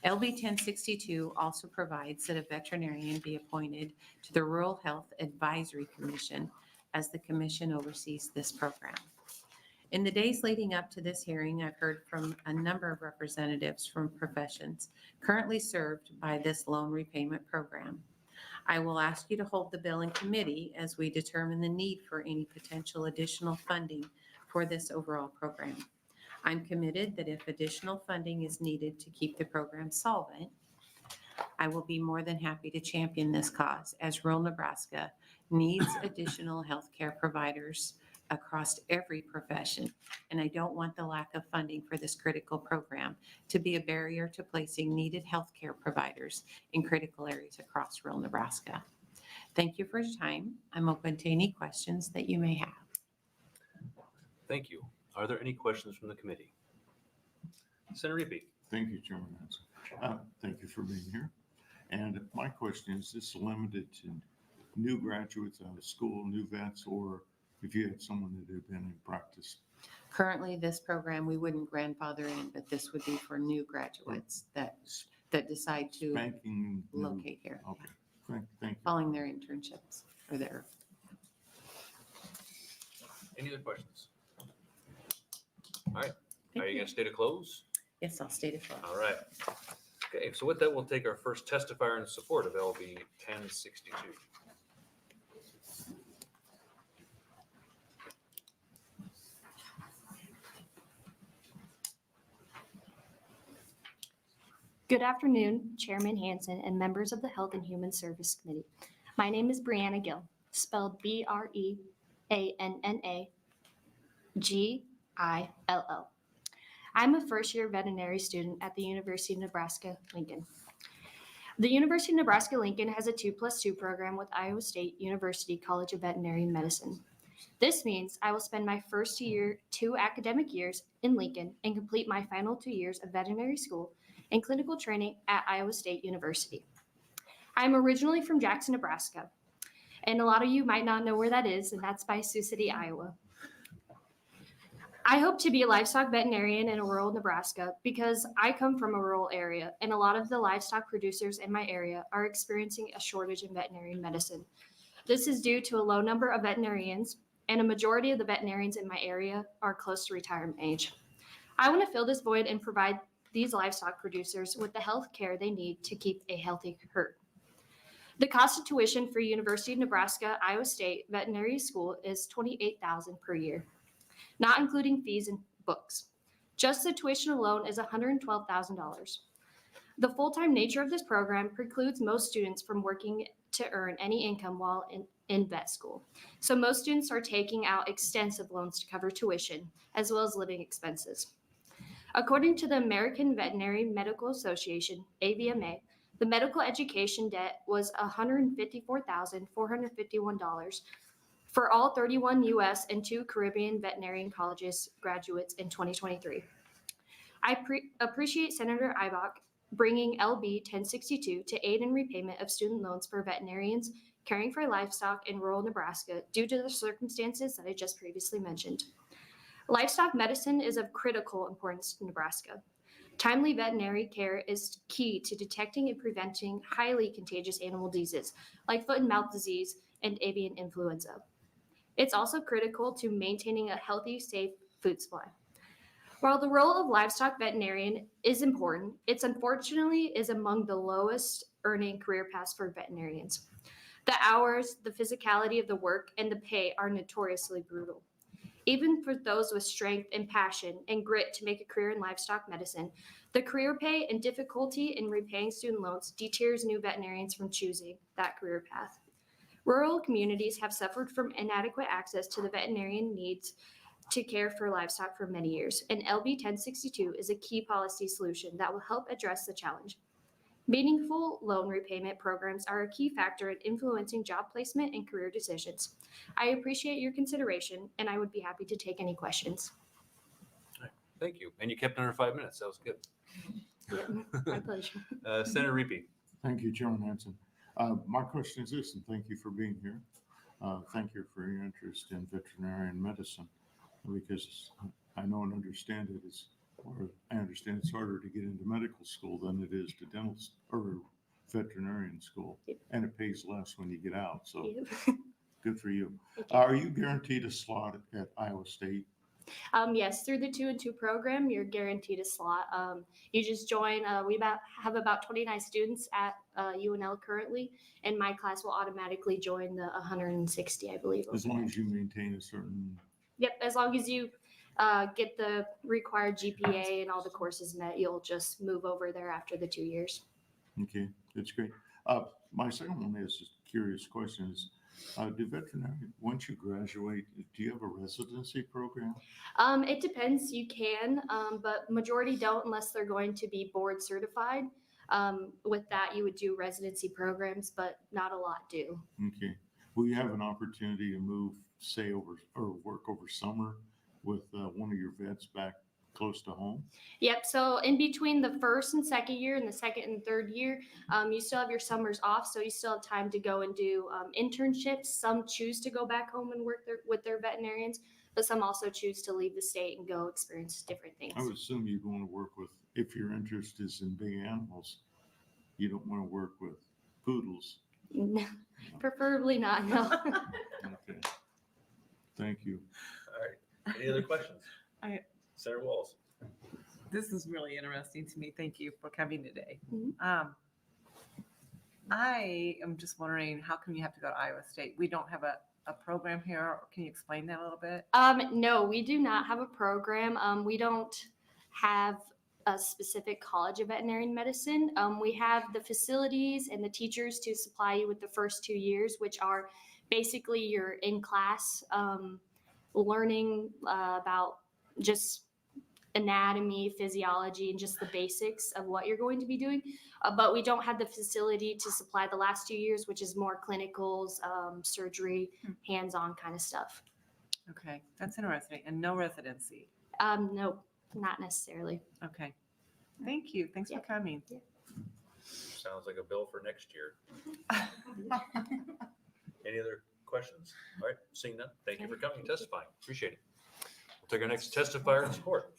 LB 1062 also provides that a veterinarian be appointed to the Rural Health Advisory Commission as the commission oversees this program. In the days leading up to this hearing, I've heard from a number of representatives from professions currently served by this loan repayment program. I will ask you to hold the bill in committee as we determine the need for any potential additional funding for this overall program. I'm committed that if additional funding is needed to keep the program solvent, I will be more than happy to champion this cause, as rural Nebraska needs additional healthcare providers across every profession, and I don't want the lack of funding for this critical program to be a barrier to placing needed healthcare providers in critical areas across rural Nebraska. Thank you for your time. I'm open to any questions that you may have. Thank you. Are there any questions from the committee? Senator Ibach. Thank you, Chairman Hanson. Thank you for being here. And my question is this limited to new graduates out of school, new vets, or if you had someone that had been in practice? Currently, this program, we wouldn't grandfather in, but this would be for new graduates that decide to Spanking new. locate here, Okay, thank you. following their internships or their. Any other questions? All right. Are you going to stay to close? Yes, I'll state it. All right. Okay, so with that, we'll take our first testifier in support of LB 1062. Good afternoon, Chairman Hanson and members of the Health and Human Service Committee. My name is Brianna Gill, spelled BREANNA-GILL. I'm a first-year veterinary student at the University of Nebraska-Lincoln. The University of Nebraska-Lincoln has a 2+2 program with Iowa State University College of Veterinary Medicine. This means I will spend my first 2 academic years in Lincoln and complete my final 2 years of veterinary school and clinical training at Iowa State University. I'm originally from Jackson, Nebraska, and a lot of you might not know where that is, and that's by Sioux City, Iowa. I hope to be a livestock veterinarian in rural Nebraska because I come from a rural area, and a lot of the livestock producers in my area are experiencing a shortage in veterinary medicine. This is due to a low number of veterinarians, and a majority of the veterinarians in my area are close to retirement age. I want to fill this void and provide these livestock producers with the health care they need to keep a healthy herd. The cost of tuition for University of Nebraska Iowa State Veterinary School is $28,000 per year, not including fees and books. Just the tuition alone is $112,000. The full-time nature of this program precludes most students from working to earn any income while in vet school. So most students are taking out extensive loans to cover tuition, as well as living expenses. According to the American Veterinary Medical Association, AVMA, the medical education debt was $154,451 for all 31 U.S. and 2 Caribbean veterinarian colleges graduates in 2023. I appreciate Senator Ibach bringing LB 1062 to aid in repayment of student loans for veterinarians caring for livestock in rural Nebraska due to the circumstances that I just previously mentioned. Livestock medicine is of critical importance to Nebraska. Timely veterinary care is key to detecting and preventing highly contagious animal diseases like foot and mouth disease and avian influenza. It's also critical to maintaining a healthy, safe food supply. While the role of livestock veterinarian is important, it unfortunately is among the lowest earning career paths for veterinarians. The hours, the physicality of the work, and the pay are notoriously brutal. Even for those with strength and passion and grit to make a career in livestock medicine, the career pay and difficulty in repaying student loans deters new veterinarians from choosing that career path. Rural communities have suffered from inadequate access to the veterinarian needs to care for livestock for many years, and LB 1062 is a key policy solution that will help address the challenge. Meaningful loan repayment programs are a key factor in influencing job placement and career decisions. I appreciate your consideration, and I would be happy to take any questions. Thank you. And you kept under 5 minutes. That was good. My pleasure. Senator Reapy. Thank you, Chairman Hanson. My question is this, and thank you for being here. Thank you for your interest in veterinarian medicine, because I know and understand it is, or I understand it's harder to get into medical school than it is to dental or veterinarian school, and it pays less when you get out. So good for you. Are you guaranteed a slot at Iowa State? Yes, through the 2 and 2 program, you're guaranteed a slot. You just join. We have about 29 students at UNL currently, and my class will automatically join the 160, I believe. As long as you maintain a certain. Yep, as long as you get the required GPA and all the courses met, you'll just move over there after the 2 years. Okay, that's great. My second one is just a curious question is, do veterinarian, once you graduate, do you have a residency program? It depends. You can, but majority don't unless they're going to be board certified. With that, you would do residency programs, but not a lot do. Okay. Will you have an opportunity to move, say, over or work over summer with one of your vets back close to home? Yep. So in between the first and second year and the second and third year, you still have your summers off. So you still have time to go and do internships. Some choose to go back home and work with their veterinarians, but some also choose to leave the state and go experience different things. I would assume you'd want to work with, if your interest is in big animals, you don't want to work with poodles. Preferably not, no. Okay. Thank you. All right. Any other questions? Senator Walz. This is really interesting to me. Thank you for coming today. Mhm. I am just wondering, how come you have to go to Iowa State? We don't have a program here. Can you explain that a little bit? No, we do not have a program. We don't have a specific college of veterinary medicine. We have the facilities and the teachers to supply you with the first 2 years, which are basically your in-class learning about just anatomy, physiology, and just the basics of what you're going to be doing. But we don't have the facility to supply the last 2 years, which is more clinicals, surgery, hands-on kind of stuff. Okay, that's interesting. And no residency. No, not necessarily. Okay. Thank you. Thanks for coming. Sounds like a bill for next year. Any other questions? All right, seeing none, thank you for coming and testifying. Appreciate it. We'll take our next testifier in support.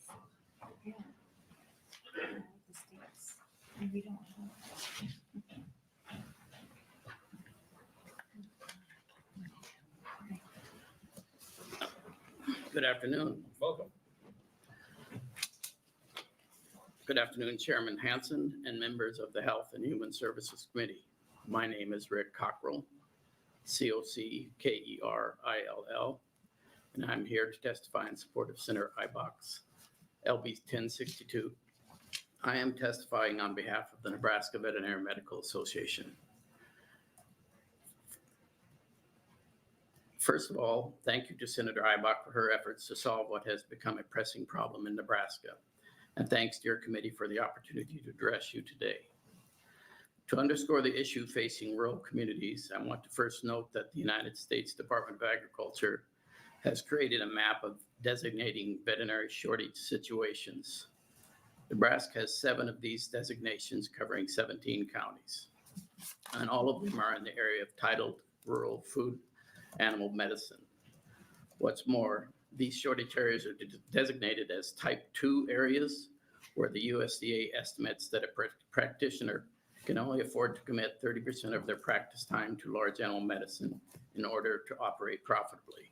Good afternoon. Welcome. Good afternoon, Chairman Hanson and members of the Health and Human Services Committee. My name is Rick Cockrell, Cockerrill, and I'm here to testify in support of Senator Ibach's LB 1062. I am testifying on behalf of the Nebraska Veterinary Medical Association. First of all, thank you to Senator Ibach for her efforts to solve what has become a pressing problem in Nebraska. And thanks to your committee for the opportunity to address you today. To underscore the issue facing rural communities, I want to first note that the United States Department of Agriculture has created a map of designating veterinary shortage situations. Nebraska has 7 of these designations covering 17 counties, and all of them are in the area of titled rural food animal medicine. What's more, these shortage areas are designated as type 2 areas, where the USDA estimates that a practitioner can only afford to commit 30% of their practice time to large animal medicine in order to operate profitably.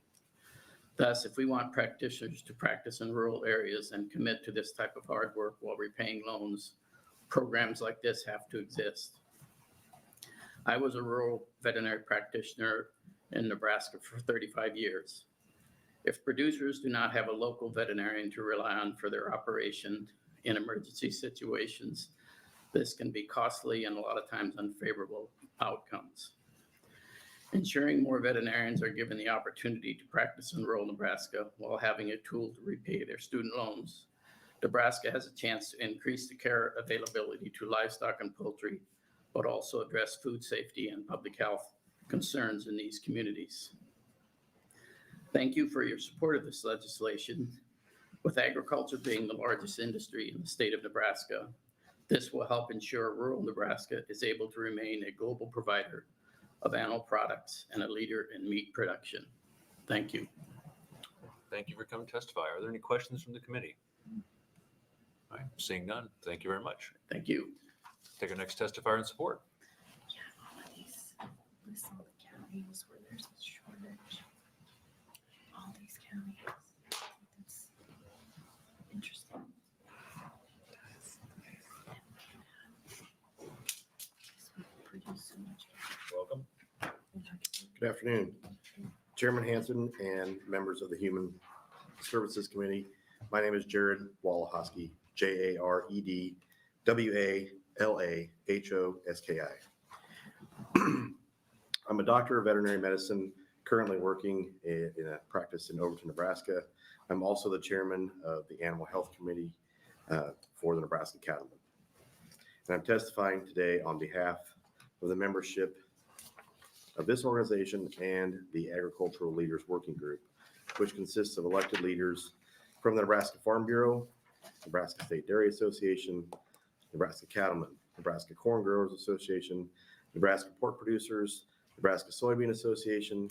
Thus, if we want practitioners to practice in rural areas and commit to this type of hard work while repaying loans, programs like this have to exist. I was a rural veterinary practitioner in Nebraska for 35 years. If producers do not have a local veterinarian to rely on for their operation in emergency situations, this can be costly and a lot of times unfavorable outcomes. Ensuring more veterinarians are given the opportunity to practice in rural Nebraska while having a tool to repay their student loans, Nebraska has a chance to increase the care availability to livestock and poultry, but also address food safety and public health concerns in these communities. Thank you for your support of this legislation. With agriculture being the largest industry in the state of Nebraska, this will help ensure rural Nebraska is able to remain a global provider of animal products and a leader in meat production. Thank you. Thank you for coming to testify. Are there any questions from the committee? All right, seeing none, thank you very much. Thank you. Take our next testifier in support. All of these, list all the counties where there's a shortage. All these counties. That's interesting. Welcome. Good afternoon, Chairman Hanson and members of the Human Services Committee. My name is Jared Walahoski, Jared Walahoski. I'm a doctor of veterinary medicine, currently working in a practice in Overton, Nebraska. I'm also the chairman of the Animal Health Committee for the Nebraska Cattlemen. And I'm testifying today on behalf of the membership of this organization and the Agricultural Leaders Working Group, which consists of elected leaders from the Nebraska Farm Bureau, Nebraska State Dairy Association, Nebraska Cattlemen, Nebraska Corn Growers Association, Nebraska Pork Producers, Nebraska Soybean Association,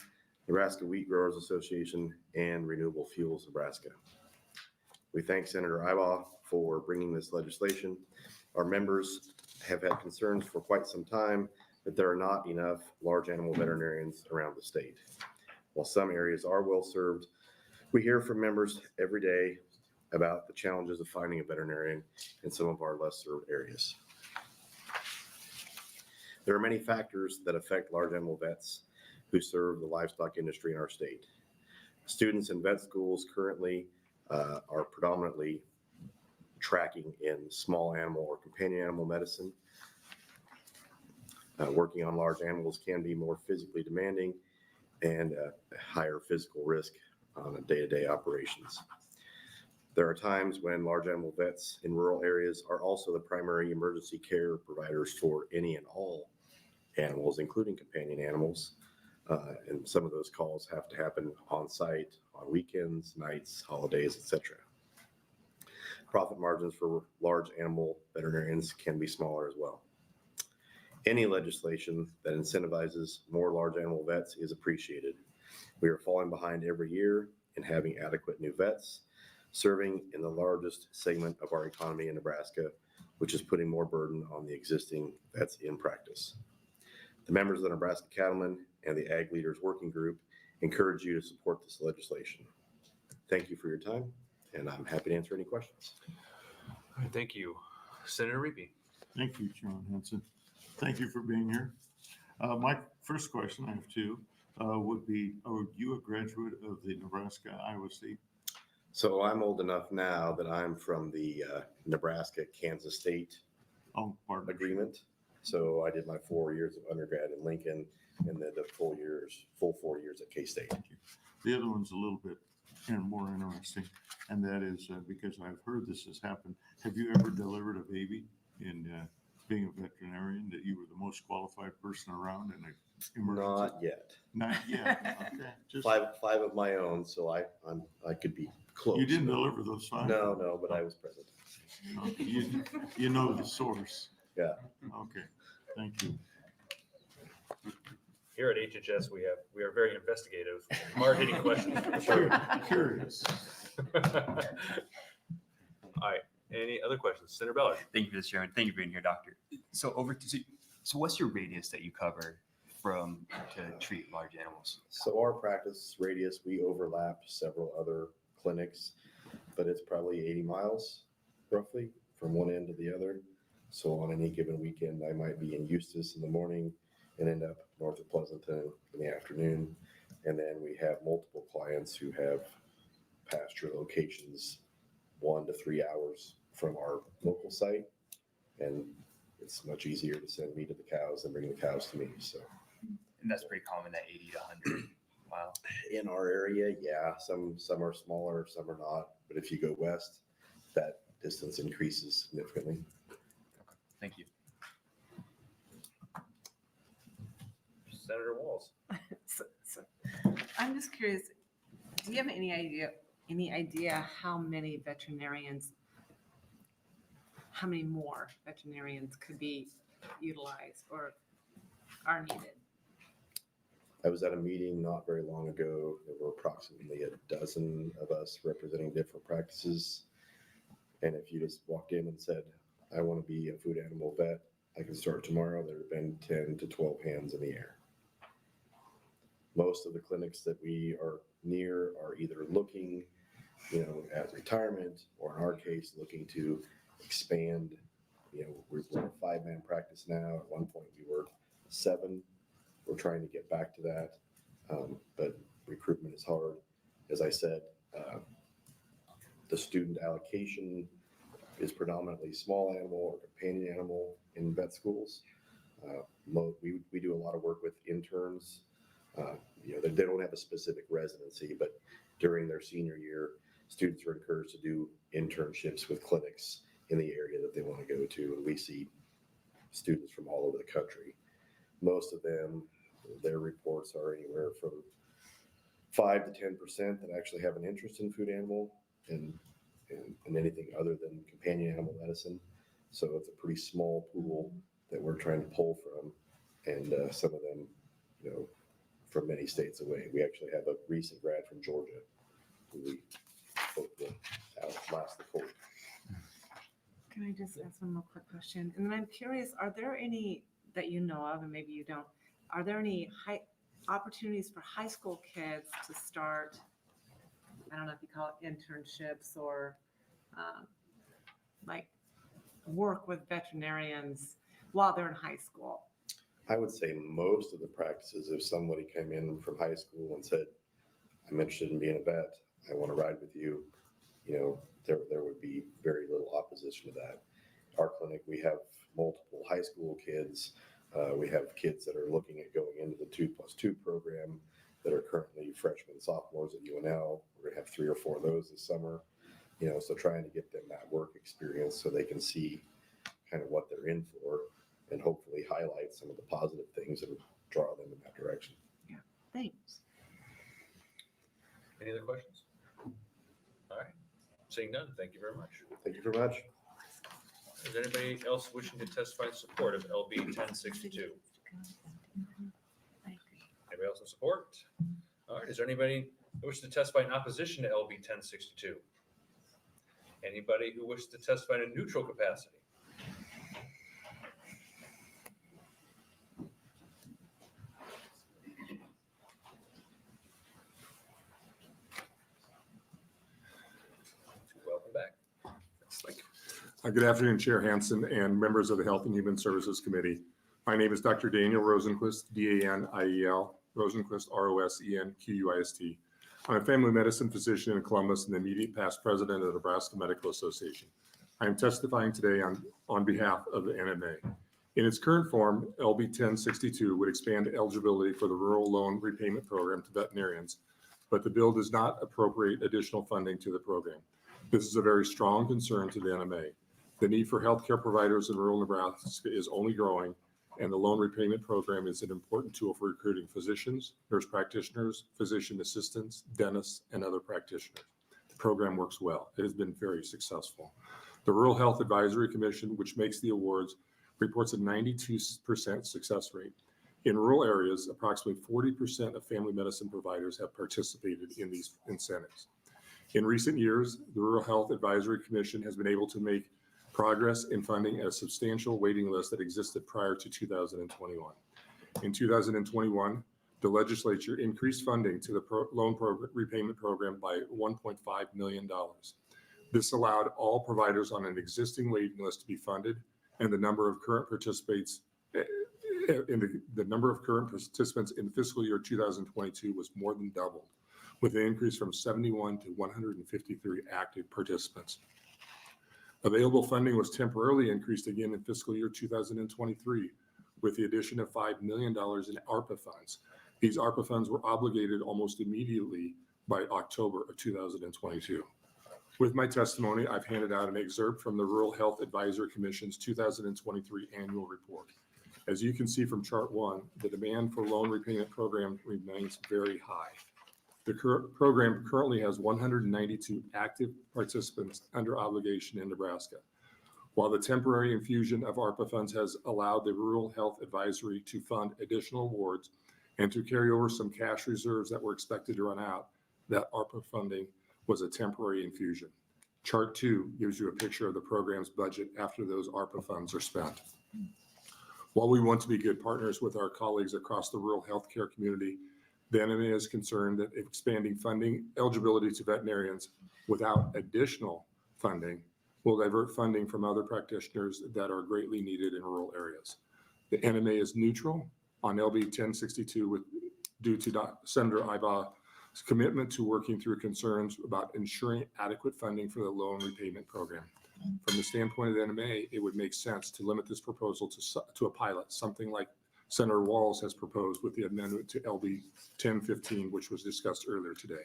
Nebraska Wheat Growers Association, and Renewable Fuels Nebraska. We thank Senator Ibach for bringing this legislation. Our members have had concerns for quite some time that there are not enough large animal veterinarians around the state. While some areas are well served, we hear from members every day about the challenges of finding a veterinarian in some of our less served areas. There are many factors that affect large animal vets who serve the livestock industry in our state. Students in vet schools currently are predominantly tracking in small animal or companion animal medicine. Working on large animals can be more physically demanding and higher physical risk on day-to-day operations. There are times when large animal vets in rural areas are also the primary emergency care providers for any and all animals, including companion animals. And some of those calls have to happen on site on weekends, nights, holidays, etc. Profit margins for large animal veterinarians can be smaller as well. Any legislation that incentivizes more large animal vets is appreciated. We are falling behind every year in having adequate new vets serving in the largest segment of our economy in Nebraska, which is putting more burden on the existing vets in practice. The members of the Nebraska Cattlemen and the Ag Leaders Working Group encourage you to support this legislation. Thank you for your time, and I'm happy to answer any questions. All right, thank you. Senator Reapy. Thank you, Chairman Hanson. Thank you for being here. My first question, I have two, would be, are you a graduate of the Nebraska Iowa State? So I'm old enough now that I'm from the Nebraska-Kansas State agreement. So I did my 4 years of undergrad in Lincoln, and then the full 4 years at K-State. The other one's a little bit more interesting, and that is because I've heard this has happened. Have you ever delivered a baby in being a veterinarian, that you were the most qualified person around in an emergency? Not yet. Not yet. Okay. Just, Five of my own, so I could be close. you didn't deliver those 5? No, but I was present. Okay. You know the source. Yeah. Okay. Thank you. Here at HHS, we are very investigative, hard-hitting questions. For sure. Curious. All right. Any other questions? Senator Ballard. Thank you, Mr. Chairman. Thank you for being here, Doctor. So so what's your radius that you cover to treat large animals? So our practice radius, we overlap several other clinics, but it's probably 80 miles roughly from one end to the other. So on any given weekend, I might be in Eustis in the morning and end up north of Pleasanton in the afternoon. And then we have multiple clients who have pasture locations 1 to 3 hours from our local site. And it's much easier to send me to the cows than bring the cows to me. So, And that's pretty common, that 80 to 100 mile. in our area, yeah, some are smaller, some are not. But if you go west, that distance increases significantly. Thank you. Senator Walz. So, I'm just curious, do you have any idea how many more veterinarians could be utilized or are needed? I was at a meeting not very long ago. There were approximately a dozen of us representing different practices. And if you just walked in and said, I want to be a food animal vet, I can start tomorrow, there have been 10 to 12 hands in the air. Most of the clinics that we are near are either looking, at retirement, or in our case, looking to expand. We're a 5-man practice now. At one point we were 7. We're trying to get back to that. But recruitment is hard. As I said, the student allocation is predominantly small animal or companion animal in vet schools. We do a lot of work with interns. They don't have a specific residency, but during their senior year, students are encouraged to do internships with clinics in the area that they want to go to. And we see students from all over the country. Most of them, their reports are anywhere from 5 to 10% that actually have an interest in food animal and anything other than companion animal medicine. So it's a pretty small pool that we're trying to pull from. And some of them, from many states away. We actually have a recent grad from Georgia who we hope will outlast the cold. Can I just ask one more quick question? And then I'm curious, are there any that you know of, and maybe you don't, are there any opportunities for high school kids to start, I don't know if you call it internships or work with veterinarians while they're in high school? I would say most of the practices, if somebody came in from high school and said, I'm interested in being a vet, I want to ride with you, there would be very little opposition to that. Our clinic, we have multiple high school kids. We have kids that are looking at going into the 2+2 program that are currently freshmen, sophomores at UNL. We're going to have 3 or 4 of those this summer, so trying to get them that work experience so they can see kind of what they're in for and hopefully highlight some of the positive things and draw them in that direction. Yeah, thanks. Any other questions? All right. Seeing none, thank you very much. Thank you very much. Is there anybody else wishing to testify in support of LB 1062? Anybody else in support? All right. Is there anybody who wishes to testify in opposition to LB 1062? Anybody who wishes to testify in a neutral capacity? Welcome back. Good afternoon, Chair Hansen and members of the Health and Human Services Committee. My name is Dr. Daniel Rosenquist, D-A-N-I-E-L, Rosenquist, R-O-S-E-N-Q-U-I-S-T. I'm a family medicine physician in Columbus and the immediate past president of the Nebraska Medical Association. I am testifying today on behalf of the NMA. In its current form, LB 1062 would expand eligibility for the rural loan repayment program to veterinarians, but the bill does not appropriate additional funding to the program. This is a very strong concern to the NMA. The need for healthcare providers in rural Nebraska is only growing, and the loan repayment program is an important tool for recruiting physicians, nurse practitioners, physician assistants, dentists, and other practitioners. The program works well. It has been very successful. The Rural Health Advisory Commission, which makes the awards, reports a 92% success rate. In rural areas, approximately 40% of family medicine providers have participated in these incentives. In recent years, the Rural Health Advisory Commission has been able to make progress in funding a substantial waiting list that existed prior to 2021. In 2021, the legislature increased funding to the loan repayment program by $1.5 million. This allowed all providers on an existing waiting list to be funded, and the number of current participants in fiscal year 2022 was more than doubled, with an increase from 71 to 153 active participants. Available funding was temporarily increased again in fiscal year 2023 with the addition of $5 million in ARPA funds. These ARPA funds were obligated almost immediately by October of 2022. With my testimony, I've handed out an excerpt from the Rural Health Advisory Commission's 2023 annual report. As you can see from chart 1, the demand for loan repayment program remains very high. The program currently has 192 active participants under obligation in Nebraska. While the temporary infusion of ARPA funds has allowed the Rural Health Advisory to fund additional awards and to carry over some cash reserves that were expected to run out, that ARPA funding was a temporary infusion. Chart 2 gives you a picture of the program's budget after those ARPA funds are spent. While we want to be good partners with our colleagues across the rural healthcare community, the NMA is concerned that expanding funding eligibility to veterinarians without additional funding will divert funding from other practitioners that are greatly needed in rural areas. The NMA is neutral on LB 1062 due to Senator Ibach's commitment to working through concerns about ensuring adequate funding for the loan repayment program. From the standpoint of the NMA, it would make sense to limit this proposal to a pilot, something like Senator Walz has proposed with the amendment to LB 1015, which was discussed earlier today.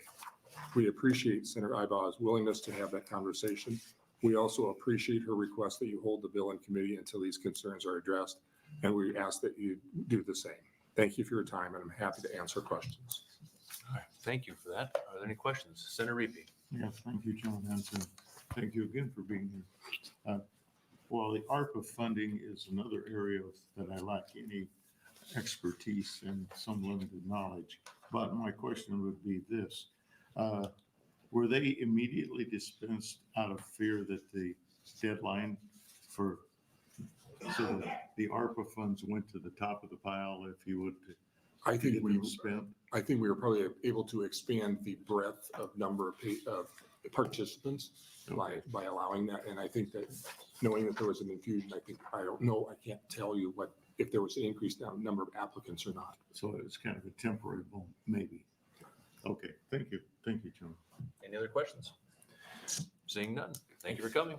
We appreciate Senator Ibach's willingness to have that conversation. We also appreciate her request that you hold the bill in committee until these concerns are addressed, and we ask that you do the same. Thank you for your time, and I'm happy to answer questions. All right, thank you for that. Are there any questions? Senator Reapy. Yes, thank you, John Hanson. Thank you again for being here. Well, the ARPA funding is another area that I lack any expertise and some limited knowledge. But my question would be this. Were they immediately dispensed out of fear that the deadline for so the ARPA funds went to the top of the pile, if you would? I think we were probably able to expand the breadth of number of participants by allowing that. And I think that knowing that there was an infusion, I don't know, I can't tell you if there was an increased number of applicants or not. So it's kind of a temporary boom, maybe. Okay, thank you. Thank you, John. Any other questions? Seeing none. Thank you for coming.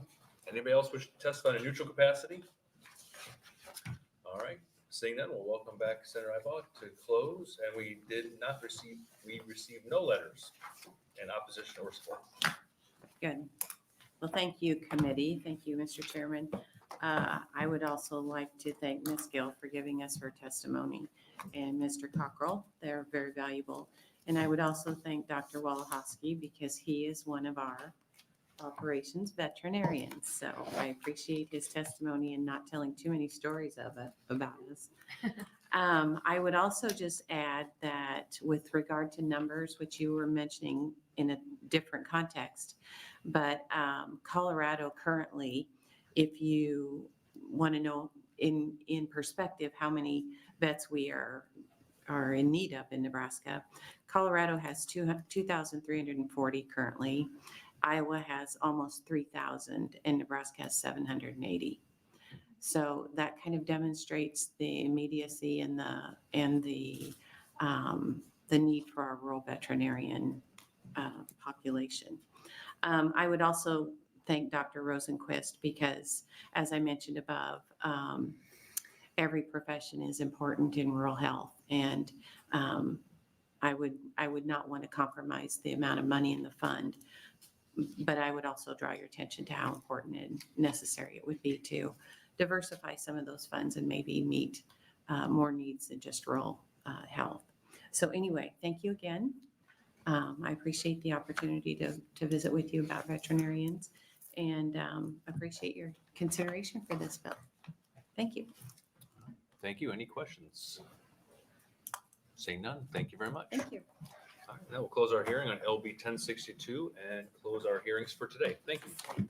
Anybody else wish to testify in a neutral capacity? All right. Seeing none, we'll welcome back Senator Ibach to close. And we received no letters in opposition or support. Good. Well, thank you, committee. Thank you, Mr. Chairman. I would also like to thank Ms. Gill for giving us her testimony and Mr. Cockrell. They're very valuable. And I would also thank Dr. Walahoski because he is one of our operations veterinarians. So I appreciate his testimony and not telling too many stories about us. I would also just add that with regard to numbers, which you were mentioning in a different context, but Colorado currently, if you want to know in perspective how many vets we are in need of in Nebraska, Colorado has 2,340 currently. Iowa has almost 3,000 and Nebraska has 780. So that kind of demonstrates the immediacy and the need for our rural veterinarian population. I would also thank Dr. Rosenquist because, as I mentioned above, every profession is important in rural health. And I would not want to compromise the amount of money in the fund. But I would also draw your attention to how important and necessary it would be to diversify some of those funds and maybe meet more needs than just rural health. So anyway, thank you again. I appreciate the opportunity to visit with you about veterinarians and appreciate your consideration for this bill. Thank you. Thank you. Any questions? Seeing none, thank you very much. Thank you. All right, that will close our hearing on LB 1062 and close our hearings for today. Thank you.